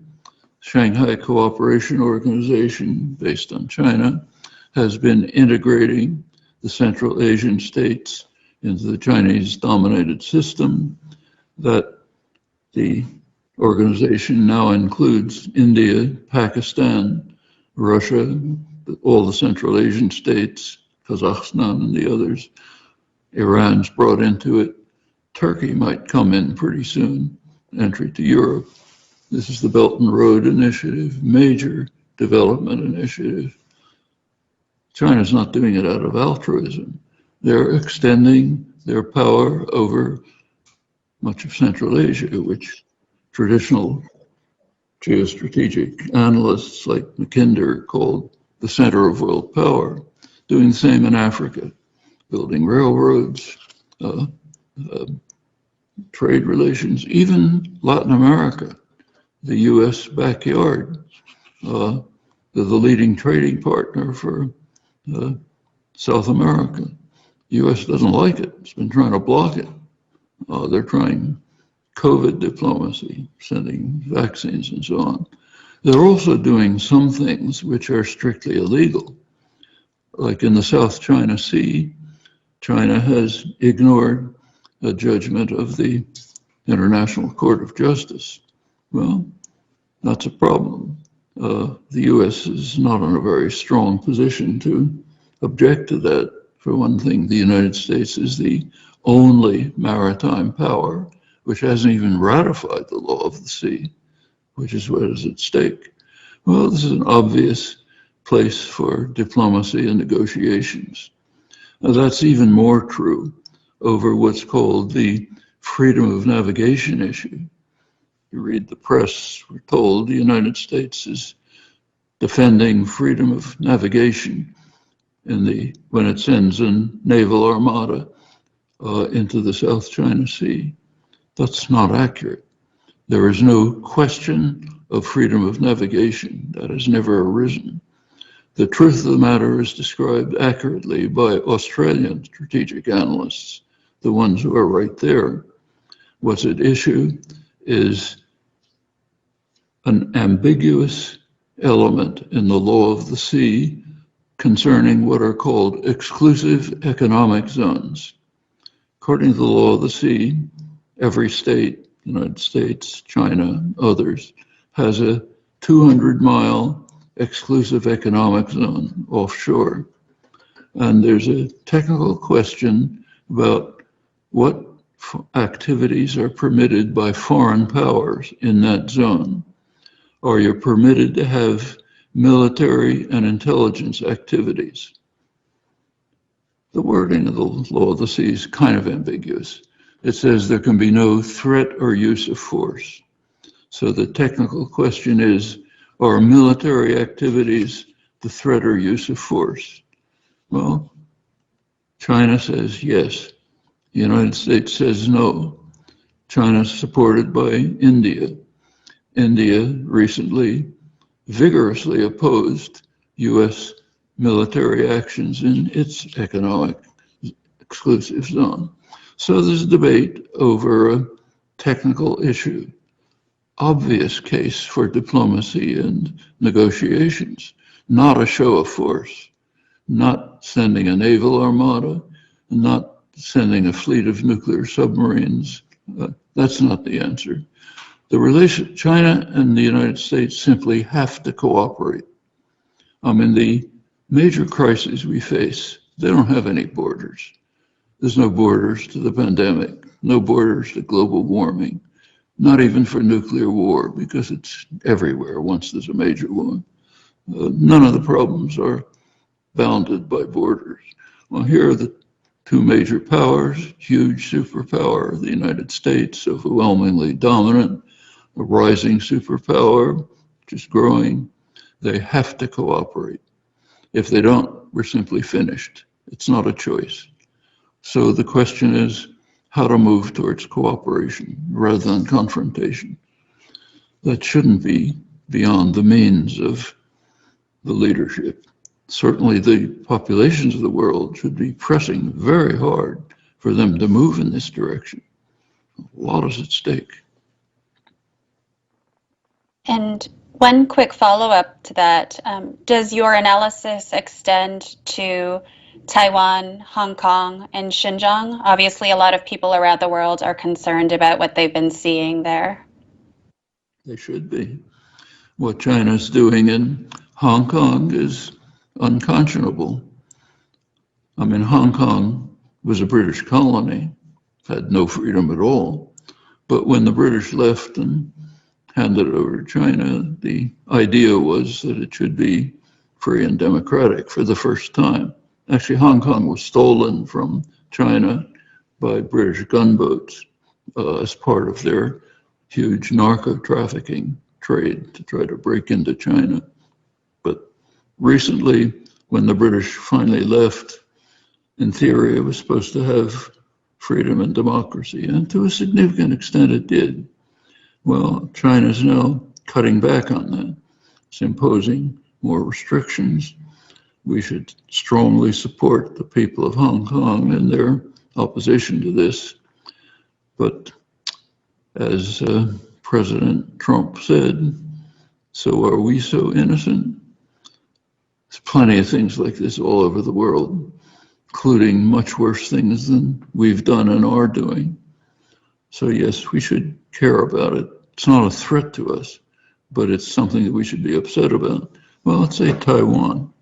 S1: Shanghai Cooperation Organization, based on China, has been integrating the Central Asian states into the Chinese-dominated system. That the organization now includes India, Pakistan, Russia, all the Central Asian states, Kazakhstan and the others. Iran's brought into it. Turkey might come in pretty soon, entry to Europe. This is the Belt and Road Initiative, major development initiative. China's not doing it out of altruism. They're extending their power over much of Central Asia, which traditional geostrategic analysts like Mackinder called the center of world power, doing the same in Africa, building railroads, trade relations, even Latin America, the US backyard. They're the leading trading partner for South America. The US doesn't like it. It's been trying to block it. They're trying COVID diplomacy, sending vaccines and so on. They're also doing some things which are strictly illegal. Like in the South China Sea, China has ignored a judgment of the International Court of Justice. Well, that's a problem. The US is not in a very strong position to object to that. For one thing, the United States is the only maritime power which hasn't even ratified the law of the sea, which is what is at stake. Well, this is an obvious place for diplomacy and negotiations. Now, that's even more true over what's called the freedom of navigation issue. You read the press, we're told the United States is defending freedom of navigation when it sends a naval armada into the South China Sea. That's not accurate. There is no question of freedom of navigation. That has never arisen. The truth of the matter is described accurately by Australian strategic analysts, the ones who are right there. What's at issue is an ambiguous element in the law of the sea concerning what are called exclusive economic zones. According to the law of the sea, every state, United States, China, others, has a 200-mile exclusive economic zone offshore. And there's a technical question about what activities are permitted by foreign powers in that zone. Are you permitted to have military and intelligence activities? The wording of the law of the sea is kind of ambiguous. It says there can be no threat or use of force. So the technical question is, are military activities the threat or use of force? Well, China says yes. The United States says no. China is supported by India. India recently vigorously opposed US military actions in its economic exclusive zone. So there's a debate over a technical issue. Obvious case for diplomacy and negotiations, not a show of force, not sending a naval armada, not sending a fleet of nuclear submarines. That's not the answer. China and the United States simply have to cooperate. The major crises we face, they don't have any borders. There's no borders to the pandemic, no borders to global warming, not even for nuclear war, because it's everywhere once there's a major one. None of the problems are bounded by borders. Well, here are the two major powers, huge superpower, the United States, overwhelmingly dominant, a rising superpower, which is growing. They have to cooperate. If they don't, we're simply finished. It's not a choice. So the question is how to move towards cooperation rather than confrontation. That shouldn't be beyond the means of the leadership. Certainly the populations of the world should be pressing very hard for them to move in this direction. A lot is at stake.
S2: And one quick follow-up to that, does your analysis extend to Taiwan, Hong Kong, and Xinjiang? Obviously, a lot of people around the world are concerned about what they've been seeing there.
S1: They should be. What China's doing in Hong Kong is unconscionable. I mean, Hong Kong was a British colony, had no freedom at all. But when the British left and handed it over to China, the idea was that it should be free and democratic for the first time. Actually, Hong Kong was stolen from China by British gunboats as part of their huge narco-trafficking trade to try to break into China. But recently, when the British finally left, in theory, it was supposed to have freedom and democracy, and to a significant extent it did. Well, China's now cutting back on that. It's imposing more restrictions. We should strongly support the people of Hong Kong in their opposition to this. But as President Trump said, so are we so innocent? There's plenty of things like this all over the world, including much worse things than we've done and are doing. So yes, we should care about it. It's not a threat to us, but it's something that we should be upset about. Well, let's say Taiwan.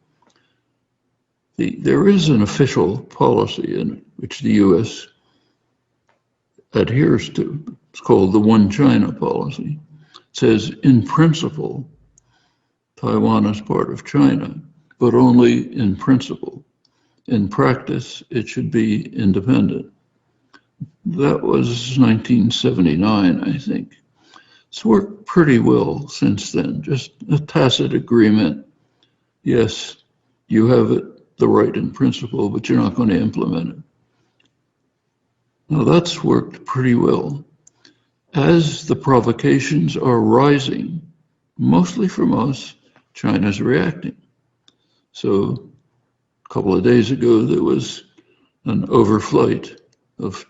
S1: There is an official policy in which the U.S. adheres to. It's called the One China policy. It says, in principle, Taiwan is part of China, but only in principle. In practice, it should be independent. That was 1979, I think. It's worked pretty well since then, just a tacit agreement. Yes, you have it, the right in principle, but you're not going to implement it. Now that's worked pretty well. As the provocations are rising, mostly from us, China's reacting. So a couple of days ago, there was an overflight of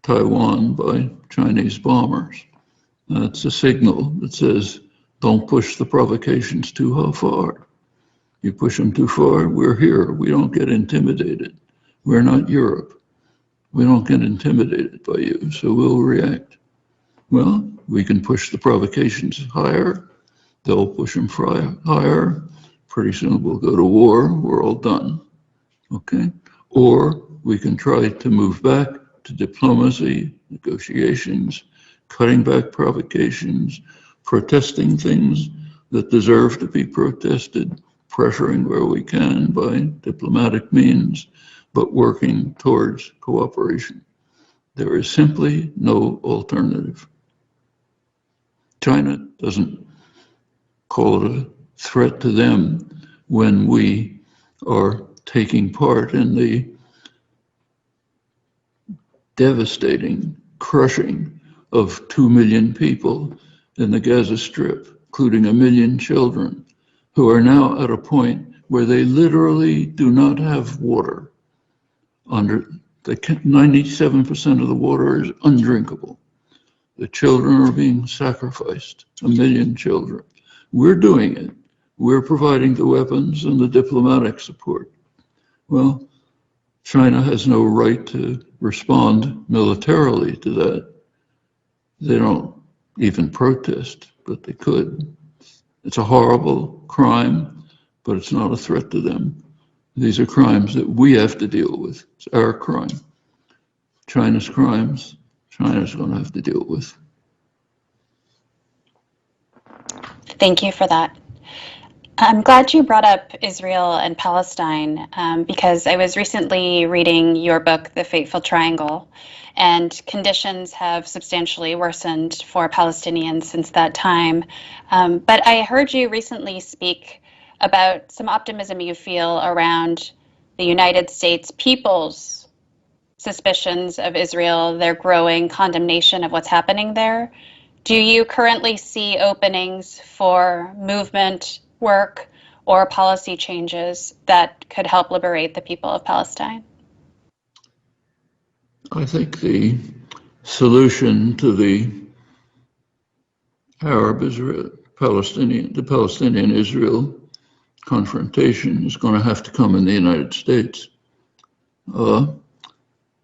S1: Taiwan by Chinese bombers. That's a signal that says, don't push the provocations too far. You push them too far, we're here. We don't get intimidated. We're not Europe. We don't get intimidated by you, so we'll react. Well, we can push the provocations higher. They'll push them higher. Pretty soon we'll go to war. We're all done. Okay? Or we can try to move back to diplomacy, negotiations, cutting back provocations, protesting things that deserve to be protested, pressuring where we can by diplomatic means, but working towards cooperation. There is simply no alternative. China doesn't call it a threat to them when we are taking part in the devastating crushing of 2 million people in the Gaza Strip, including 1 million children, who are now at a point where they literally do not have water. 97% of the water is undrinkable. The children are being sacrificed, 1 million children. We're doing it. We're providing the weapons and the diplomatic support. Well, China has no right to respond militarily to that. They don't even protest, but they could. It's a horrible crime, but it's not a threat to them. These are crimes that we have to deal with. It's our crime. China's crimes, China's going to have to deal with.
S2: Thank you for that. I'm glad you brought up Israel and Palestine because I was recently reading your book, The Fateful Triangle, and conditions have substantially worsened for Palestinians since that time. But I heard you recently speak about some optimism you feel around the United States people's suspicions of Israel, their growing condemnation of what's happening there. Do you currently see openings for movement work or policy changes that could help liberate the people of Palestine?
S1: I think the solution to the Palestinian-Israel confrontation is going to have to come in the United States.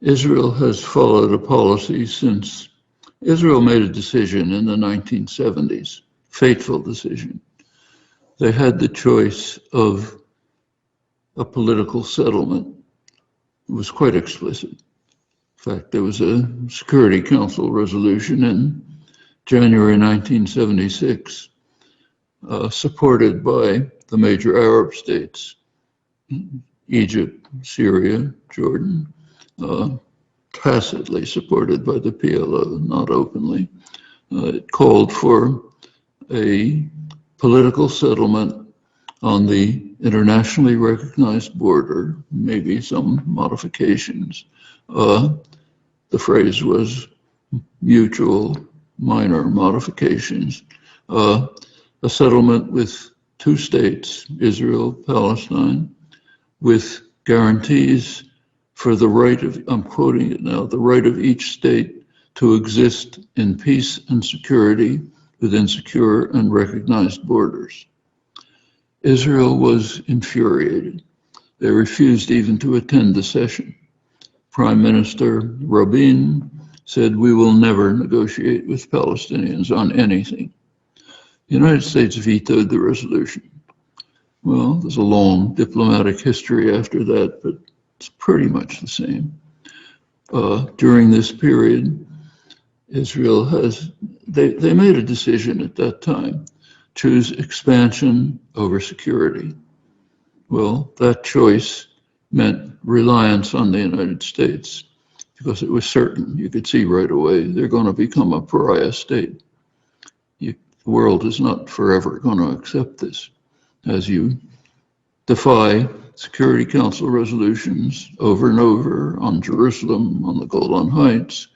S1: Israel has followed a policy since Israel made a decision in the 1970s, fateful decision. They had the choice of a political settlement. It was quite explicit. In fact, there was a Security Council resolution in January 1976, supported by the major Arab states, Egypt, Syria, Jordan, tacitly supported by the PLO, not openly. It called for a political settlement on the internationally recognized border, maybe some modifications. The phrase was mutual minor modifications. A settlement with two states, Israel, Palestine, with guarantees for the right of, I'm quoting it now, the right of each state to exist in peace and security within secure and recognized borders. Israel was infuriated. They refused even to attend the session. Prime Minister Rabin said, "We will never negotiate with Palestinians on anything." The United States vetoed the resolution. Well, there's a long diplomatic history after that, but it's pretty much the same. During this period, Israel they made a decision at that time, choose expansion over security. Well, that choice meant reliance on the United States because it was certain. You could see right away they're going to become a pariah state. The world is not forever going to accept this. As you defy Security Council resolutions over and over on Jerusalem, on the Golan Heights,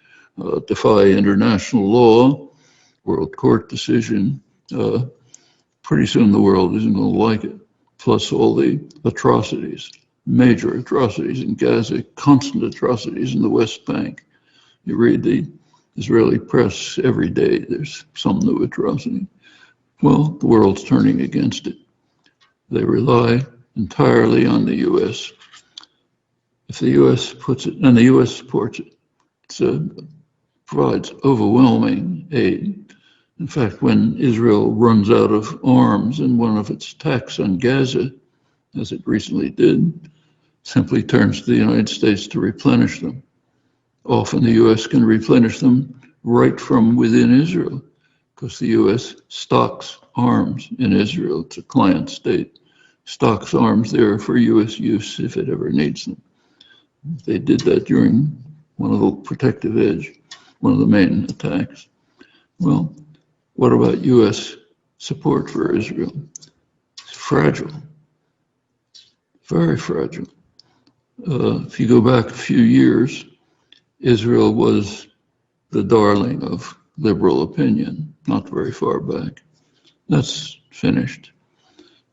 S1: defy international law, World Court decision, pretty soon the world isn't going to like it. Plus all the atrocities, major atrocities in Gaza, constant atrocities in the West Bank. You read the Israeli press every day, there's some new atrocity. Well, the world's turning against it. They rely entirely on the U.S. If the U.S. puts it, and the U.S. supports it, it provides overwhelming aid. In fact, when Israel runs out of arms in one of its attacks on Gaza, as it recently did, simply turns to the United States to replenish them. Often the U.S. can replenish them right from within Israel, because the U.S. stocks arms in Israel. It's a client state, stocks arms there for U.S. use if it ever needs them. They did that during one of the Protective Edge, one of the main attacks. Well, what about U.S. support for Israel? It's fragile, very fragile. If you go back a few years, Israel was the darling of liberal opinion, not very far back. That's finished.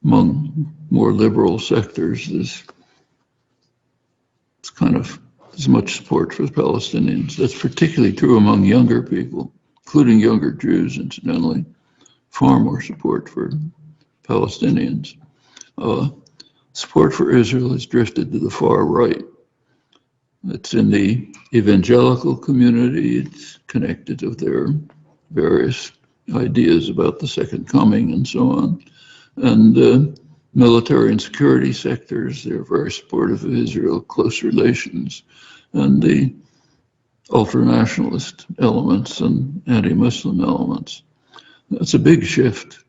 S1: Among more liberal sectors, there's kind of as much support for the Palestinians. That's particularly true among younger people, including younger Jews, incidentally. Far more support for Palestinians. Support for Israel has drifted to the far right. It's in the evangelical community. It's connected to their various ideas about the second coming and so on. And military and security sectors, they're very supportive of Israel, close relations. And the ultranationalist elements and anti-Muslim elements. That's a big shift,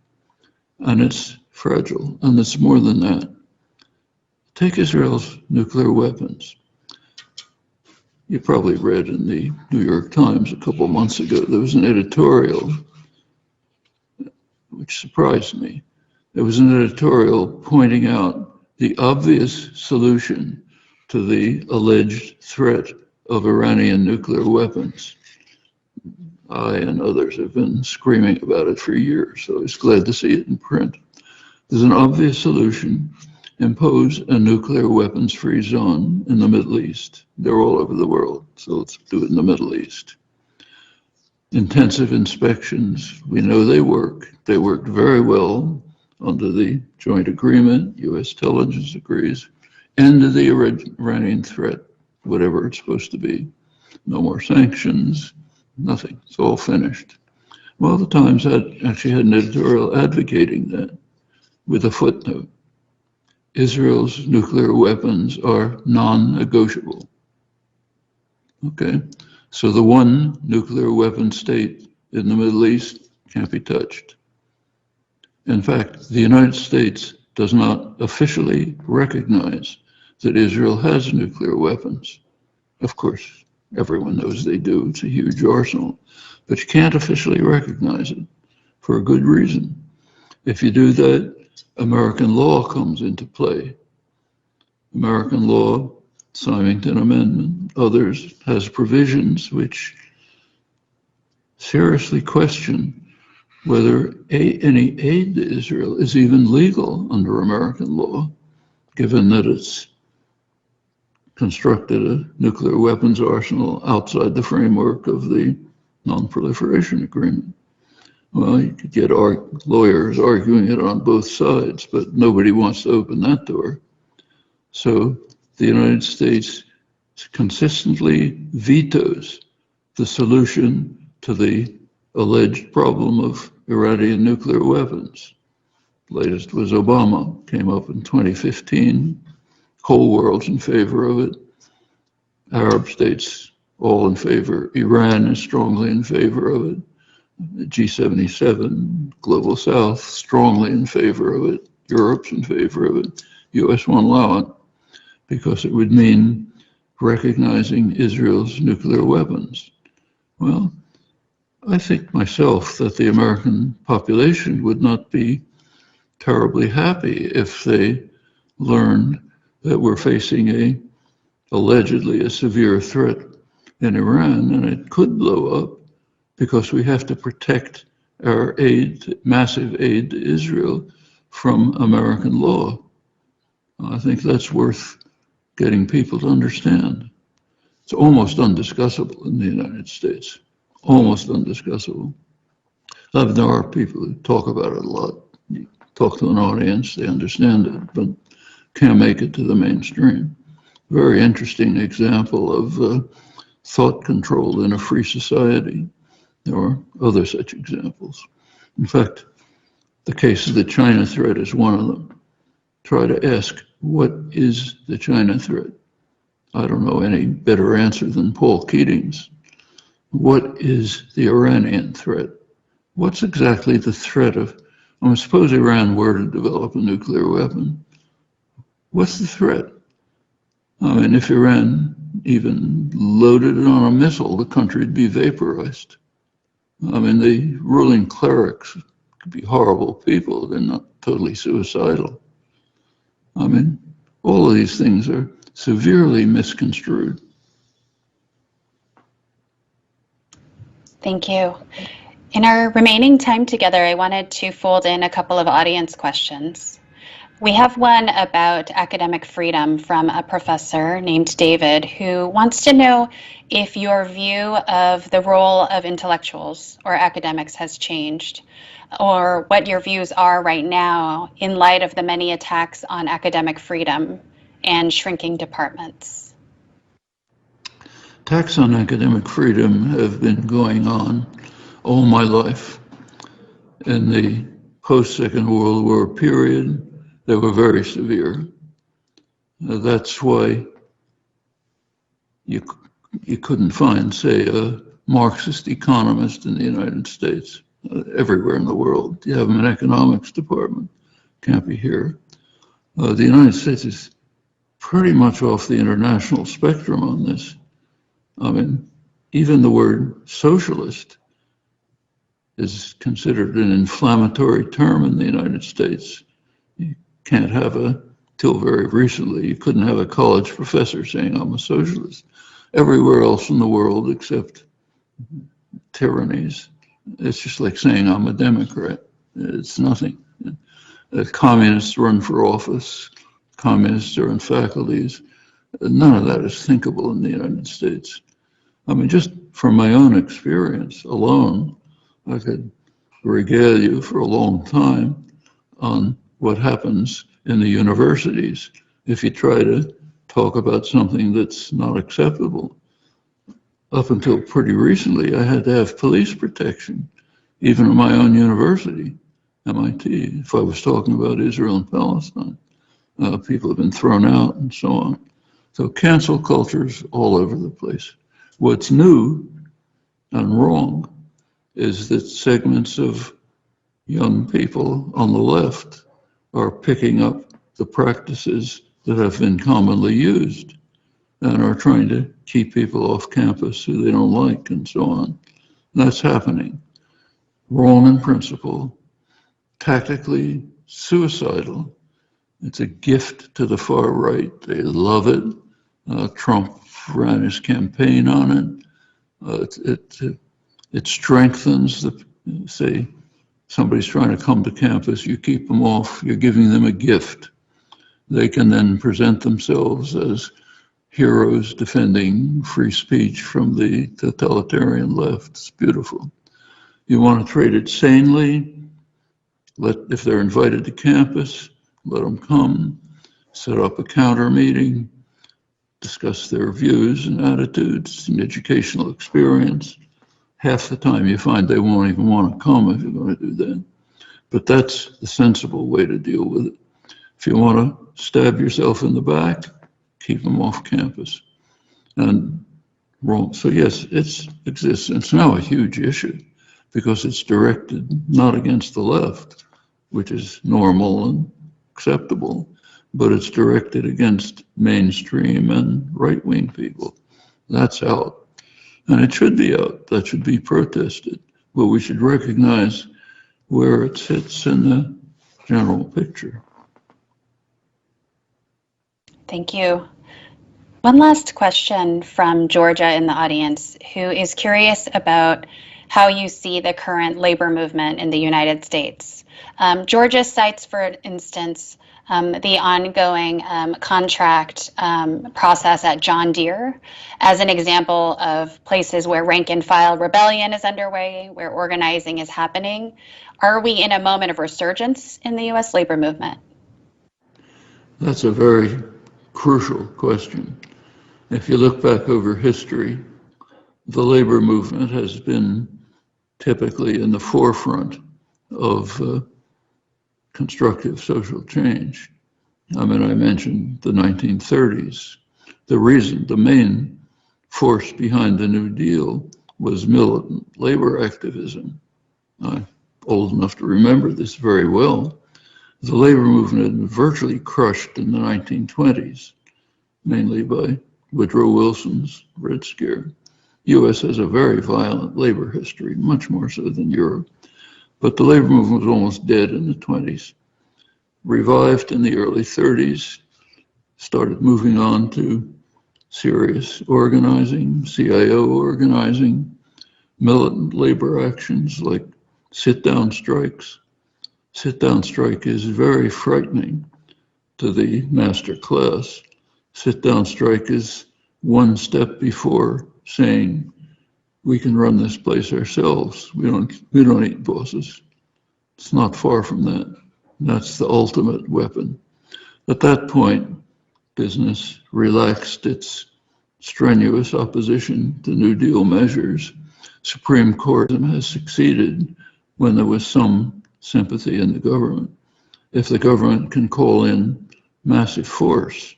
S1: and it's fragile, and it's more than that. Take Israel's nuclear weapons. You probably read in the New York Times a couple of months ago, there was an editorial which surprised me. There was an editorial pointing out the obvious solution to the alleged threat of Iranian nuclear weapons. I and others have been screaming about it for years, so I was glad to see it in print. There's an obvious solution: impose a nuclear weapons-free zone in the Middle East. They're all over the world, so let's do it in the Middle East. Intensive inspections, we know they work. They worked very well under the joint agreement. U.S. intelligence agrees. End of the Iranian threat, whatever it's supposed to be. No more sanctions, nothing. It's all finished. Well, the Times actually had an editorial advocating that with a footnote. Israel's nuclear weapons are non-negotiable. Okay, so the one nuclear weapon state in the Middle East can't be touched. In fact, the United States does not officially recognize that Israel has nuclear weapons. Of course, everyone knows they do. It's a huge arsenal. But you can't officially recognize it for a good reason. If you do that, American law comes into play. American law, Symington Amendment, others, has provisions which seriously question whether any aid to Israel is even legal under American law, given that it's constructed a nuclear weapons arsenal outside the framework of the Non-Proliferation Agreement. Well, you could get lawyers arguing it on both sides, but nobody wants to open that door. So the United States consistently vetoes the solution to the alleged problem of Iranian nuclear weapons. Latest was Obama, came up in 2015. Whole world's in favor of it. Arab states all in favor. Iran is strongly in favor of it. G77, Global South, strongly in favor of it. Europe's in favor of it. US won't allow it because it would mean recognizing Israel's nuclear weapons. Well, I think myself that the American population would not be terribly happy if they learned that we're facing allegedly a severe threat in Iran, and it could blow up because we have to protect our aid, massive aid to Israel, from American law. I think that's worth getting people to understand. It's almost undiscussable in the United States, almost undiscussable. There are people who talk about it a lot. You talk to an audience, they understand it, but can't make it to the mainstream. Very interesting example of thought control in a free society. There are other such examples. In fact, the case of the China threat is one of them. Try to ask, what is the China threat? I don't know any better answer than Paul Keating's. What is the Iranian threat? What's exactly the threat of, suppose Iran were to develop a nuclear weapon. What's the threat? If Iran even loaded it on a missile, the country would be vaporized. The ruling clerics could be horrible people. They're not totally suicidal. All of these things are severely misconstrued.
S2: Thank you. In our remaining time together, I wanted to fold in a couple of audience questions. We have one about academic freedom from a professor named David, who wants to know if your view of the role of intellectuals or academics has changed, or what your views are right now in light of the many attacks on academic freedom and shrinking departments.
S1: Attacks on academic freedom have been going on all my life. In the post-Second World War period, they were very severe. That's why you couldn't find, say, a Marxist economist in the United States. Everywhere in the world, you have an economics department. Can't be here. The United States is pretty much off the international spectrum on this. Even the word socialist is considered an inflammatory term in the United States. You can't have a till very recently, you couldn't have a college professor saying, I'm a socialist. Everywhere else in the world except tyrannies, it's just like saying, I'm a Democrat. It's nothing. Communists run for office. Communists are in faculties. None of that is thinkable in the United States. I mean, just from my own experience alone, I could regale you for a long time on what happens in the universities if you try to talk about something that's not acceptable. Up until pretty recently, I had to have police protection, even in my own university, MIT, if I was talking about Israel and Palestine. People have been thrown out and so on. So cancel culture's all over the place. What's new and wrong is that segments of young people on the left are picking up the practices that have been commonly used and are trying to keep people off campus who they don't like and so on. And that's happening. Wrong in principle, tactically suicidal. It's a gift to the far right. They love it. Trump ran his campaign on it. It strengthens the, say, somebody's trying to come to campus, you keep them off, you're giving them a gift. They can then present themselves as heroes defending free speech from the totalitarian left. It's beautiful. You want to trade it sanely, if they're invited to campus, let them come, set up a counter meeting, discuss their views and attitudes and educational experience. Half the time you find they won't even want to come if you're going to do that. But that's the sensible way to deal with it. If you want to stab yourself in the back, keep them off campus. And wrong. So yes, it exists. It's now a huge issue because it's directed not against the left, which is normal and acceptable, but it's directed against mainstream and right-wing people. That's out. And it should be out. That should be protested. But we should recognize where it sits in the general picture.
S2: Thank you. One last question from Georgia in the audience, who is curious about how you see the current labor movement in the United States. Georgia cites, for instance, the ongoing contract process at John Deere as an example of places where rank and file rebellion is underway, where organizing is happening. Are we in a moment of resurgence in the U.S. labor movement?
S1: That's a very crucial question. If you look back over history, the labor movement has been typically in the forefront of constructive social change. I mean, I mentioned the 1930s. The main force behind the New Deal was militant labor activism. I'm old enough to remember this very well. The labor movement had been virtually crushed in the 1920s, mainly by Woodrow Wilson's Red Scare. U.S. has a very violent labor history, much more so than Europe. But the labor movement was almost dead in the 20s, revived in the early 30s, started moving on to serious organizing, CIO organizing, militant labor actions like sit-down strikes. Sit-down strike is very frightening to the master class. Sit-down strike is one step before saying, we can run this place ourselves. We don't need bosses. It's not far from that. That's the ultimate weapon. At that point, business relaxed its strenuous opposition to New Deal measures. Supreme Court has succeeded when there was some sympathy in the government. If the government can call in massive force,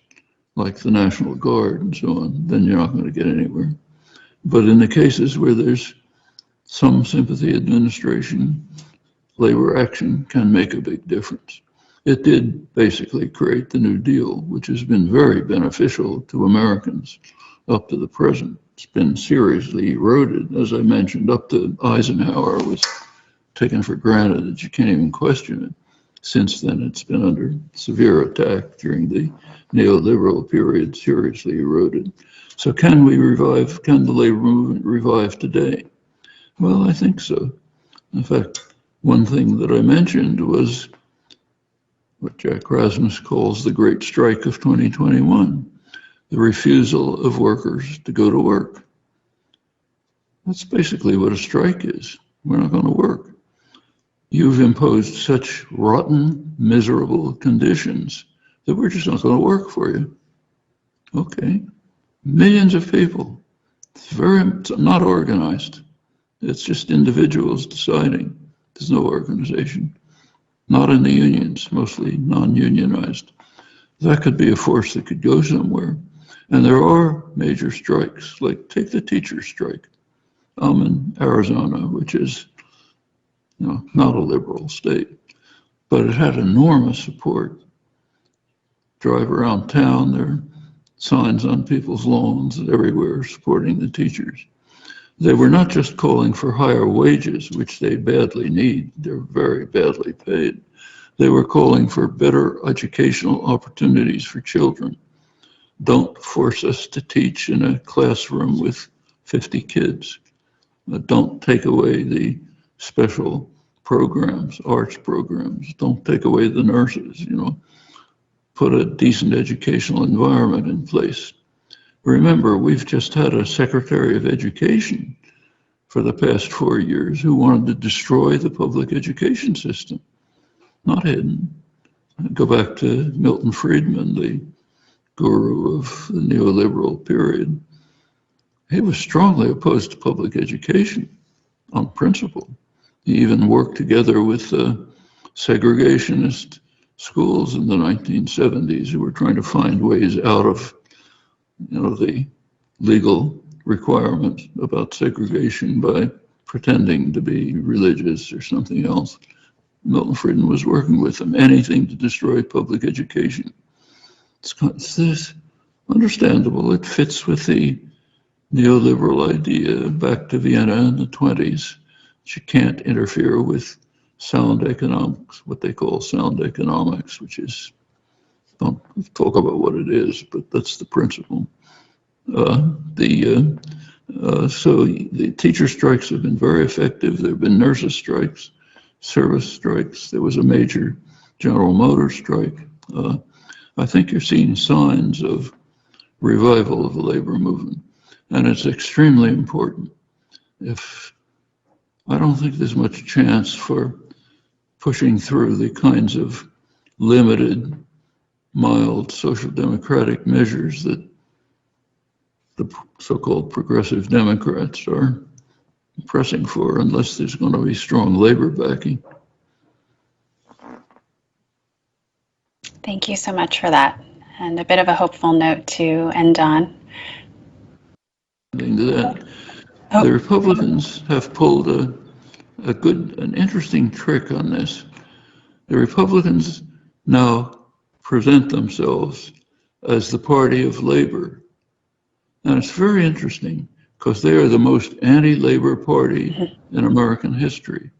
S1: like the National Guard and so on, then you're not going to get anywhere. But in the cases where there's some sympathy administration, labor action can make a big difference. It did basically create the New Deal, which has been very beneficial to Americans up to the present. It's been seriously eroded, as I mentioned, up to Eisenhower was taken for granted that you can't even question it. Since then, it's been under severe attack during the neoliberal period, seriously eroded. So can the labor movement revive today? Well, I think so. In fact, one thing that I mentioned was what Jack Rasmus calls the Great Strike of 2021, the refusal of workers to go to work. That's basically what a strike is. We're not going to work. You've imposed such rotten, miserable conditions that we're just not going to work for you. Okay. Millions of people. It's not organized. It's just individuals deciding. There's no organization. Not in the unions, mostly non-unionized. That could be a force that could go somewhere. And there are major strikes, like take the teacher strike. I'm in Arizona, which is not a liberal state, but it had enormous support. Drive around town, there are signs on people's lawns everywhere supporting the teachers. They were not just calling for higher wages, which they badly need. They're very badly paid. They were calling for better educational opportunities for children. Don't force us to teach in a classroom with 50 kids. Don't take away the special programs, arts programs. Don't take away the nurses, Put a decent educational environment in place. Remember, we've just had a Secretary of Education for the past 4 years who wanted to destroy the public education system. Not hidden. Go back to Milton Friedman, the guru of the neoliberal period. He was strongly opposed to public education on principle. He even worked together with segregationist schools in the 1970s who were trying to find ways out of the legal requirement about segregation by pretending to be religious or something else. Milton Friedman was working with them, anything to destroy public education. It's understandable. It fits with the neoliberal idea back to Vienna in the 20s. You can't interfere with sound economics, what they call sound economics, which is, don't talk about what it is, but that's the principle. So the teacher strikes have been very effective. There have been nurses strikes, service strikes. There was a major General Motors strike. I think you're seeing signs of revival of the labor movement, and it's extremely important. I don't think there's much chance for pushing through the kinds of limited, mild social democratic measures that the so-called progressive Democrats are pressing for unless there's going to be strong labor backing.
S2: Thank you so much for that, and a bit of a hopeful note to end on.
S1: The Republicans have pulled an interesting trick on this. The Republicans now present themselves as the party of labor. And it's very interesting because they are the most anti-labor party in American history.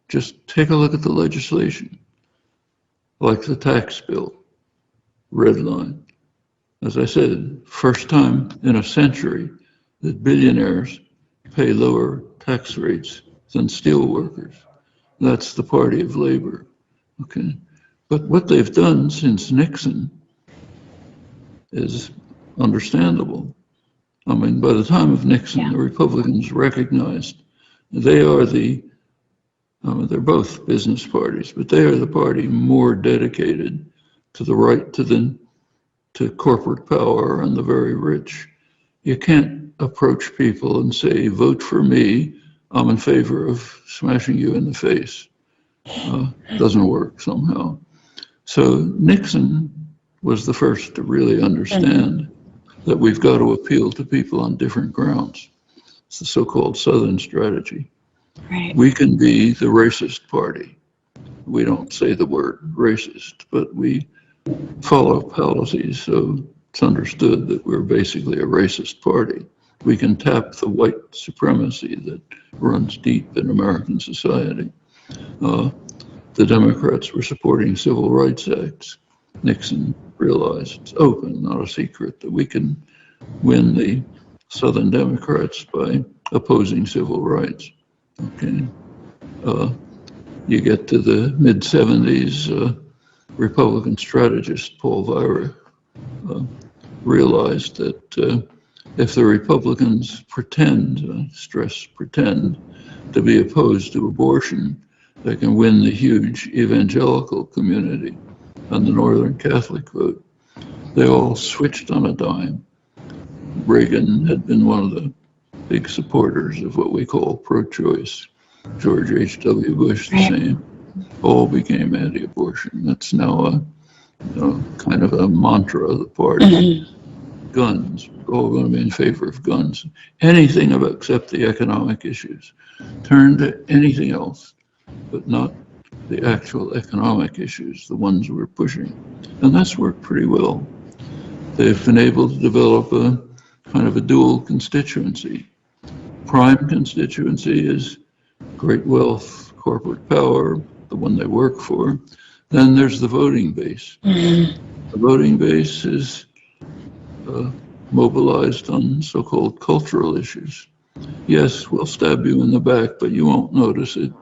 S1: Just take a look at the legislation, like the tax bill, red line. As I said, first time in a century that billionaires pay lower tax rates than steel workers. That's the party of labor, okay? But what they've done since Nixon is understandable. I mean, by the time of Nixon, the Republicans recognized they are they're both business parties, but they are the party more dedicated to the right to corporate power and the very rich. You can't approach people and say, vote for me, I'm in favor of smashing you in the face. Doesn't work somehow. So Nixon was the first to really understand that we've got to appeal to people on different grounds. It's the so-called Southern strategy.
S2: Right.
S1: We can be the racist party. We don't say the word racist, but we follow policies, so it's understood that we're basically a racist party. We can tap the white supremacy that runs deep in American society. the Democrats were supporting civil rights acts. Nixon realized it's open, not a secret, that we can win the Southern Democrats by opposing civil rights. Okay, you get to the mid-70s, Republican strategist Paul Weirer realized that if the Republicans pretend, stress pretend, to be opposed to abortion, they can win the huge evangelical community and the Northern Catholic vote. They all switched on a dime. Reagan had been one of the big supporters of what we call pro-choice. George H.W. Bush, the same. All became anti-abortion. That's now a kind of a mantra of the party. Guns, we're all going to be in favor of guns. Anything except the economic issues. Turn to anything else, but not the actual economic issues, the ones we're pushing. And that's worked pretty well. They've been able to develop a kind of a dual constituency. Prime constituency is great wealth, corporate power, the one they work for. Then there's the voting base. The voting base is mobilized on so-called cultural issues. Yes, we'll stab you in the back, but you won't notice it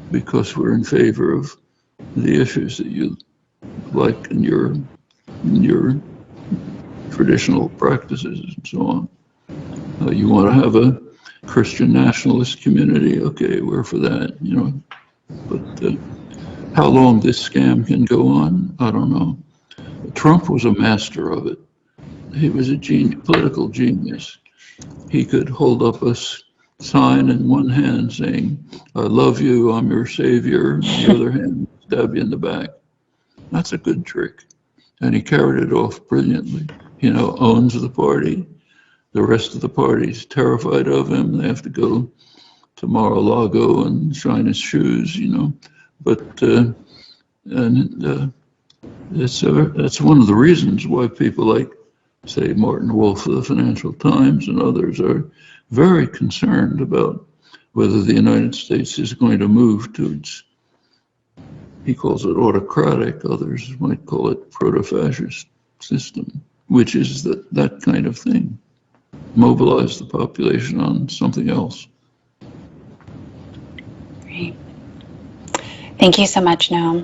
S1: because we're in favor of the issues that you like in your traditional practices and so on. You want to have a Christian nationalist community? Okay, we're for that, But how long this scam can go on, I don't know. Trump was a master of it. He was a political genius. He could hold up a sign in one hand saying, "I love you, I'm your savior," and the other hand, stab you in the back. That's a good trick. And he carried it off brilliantly. Owns the party. The rest of the party's terrified of him. They have to go to Mar-a-Lago and shine his shoes, But that's one of the reasons why people like, say, Martin Wolf of the Financial Times and others are very concerned about whether the United States is going to move to its, he calls it autocratic, others might call it proto-fascist system, which is that kind of thing. Mobilize the population on something else.
S2: Great. Thank you so much, Noam.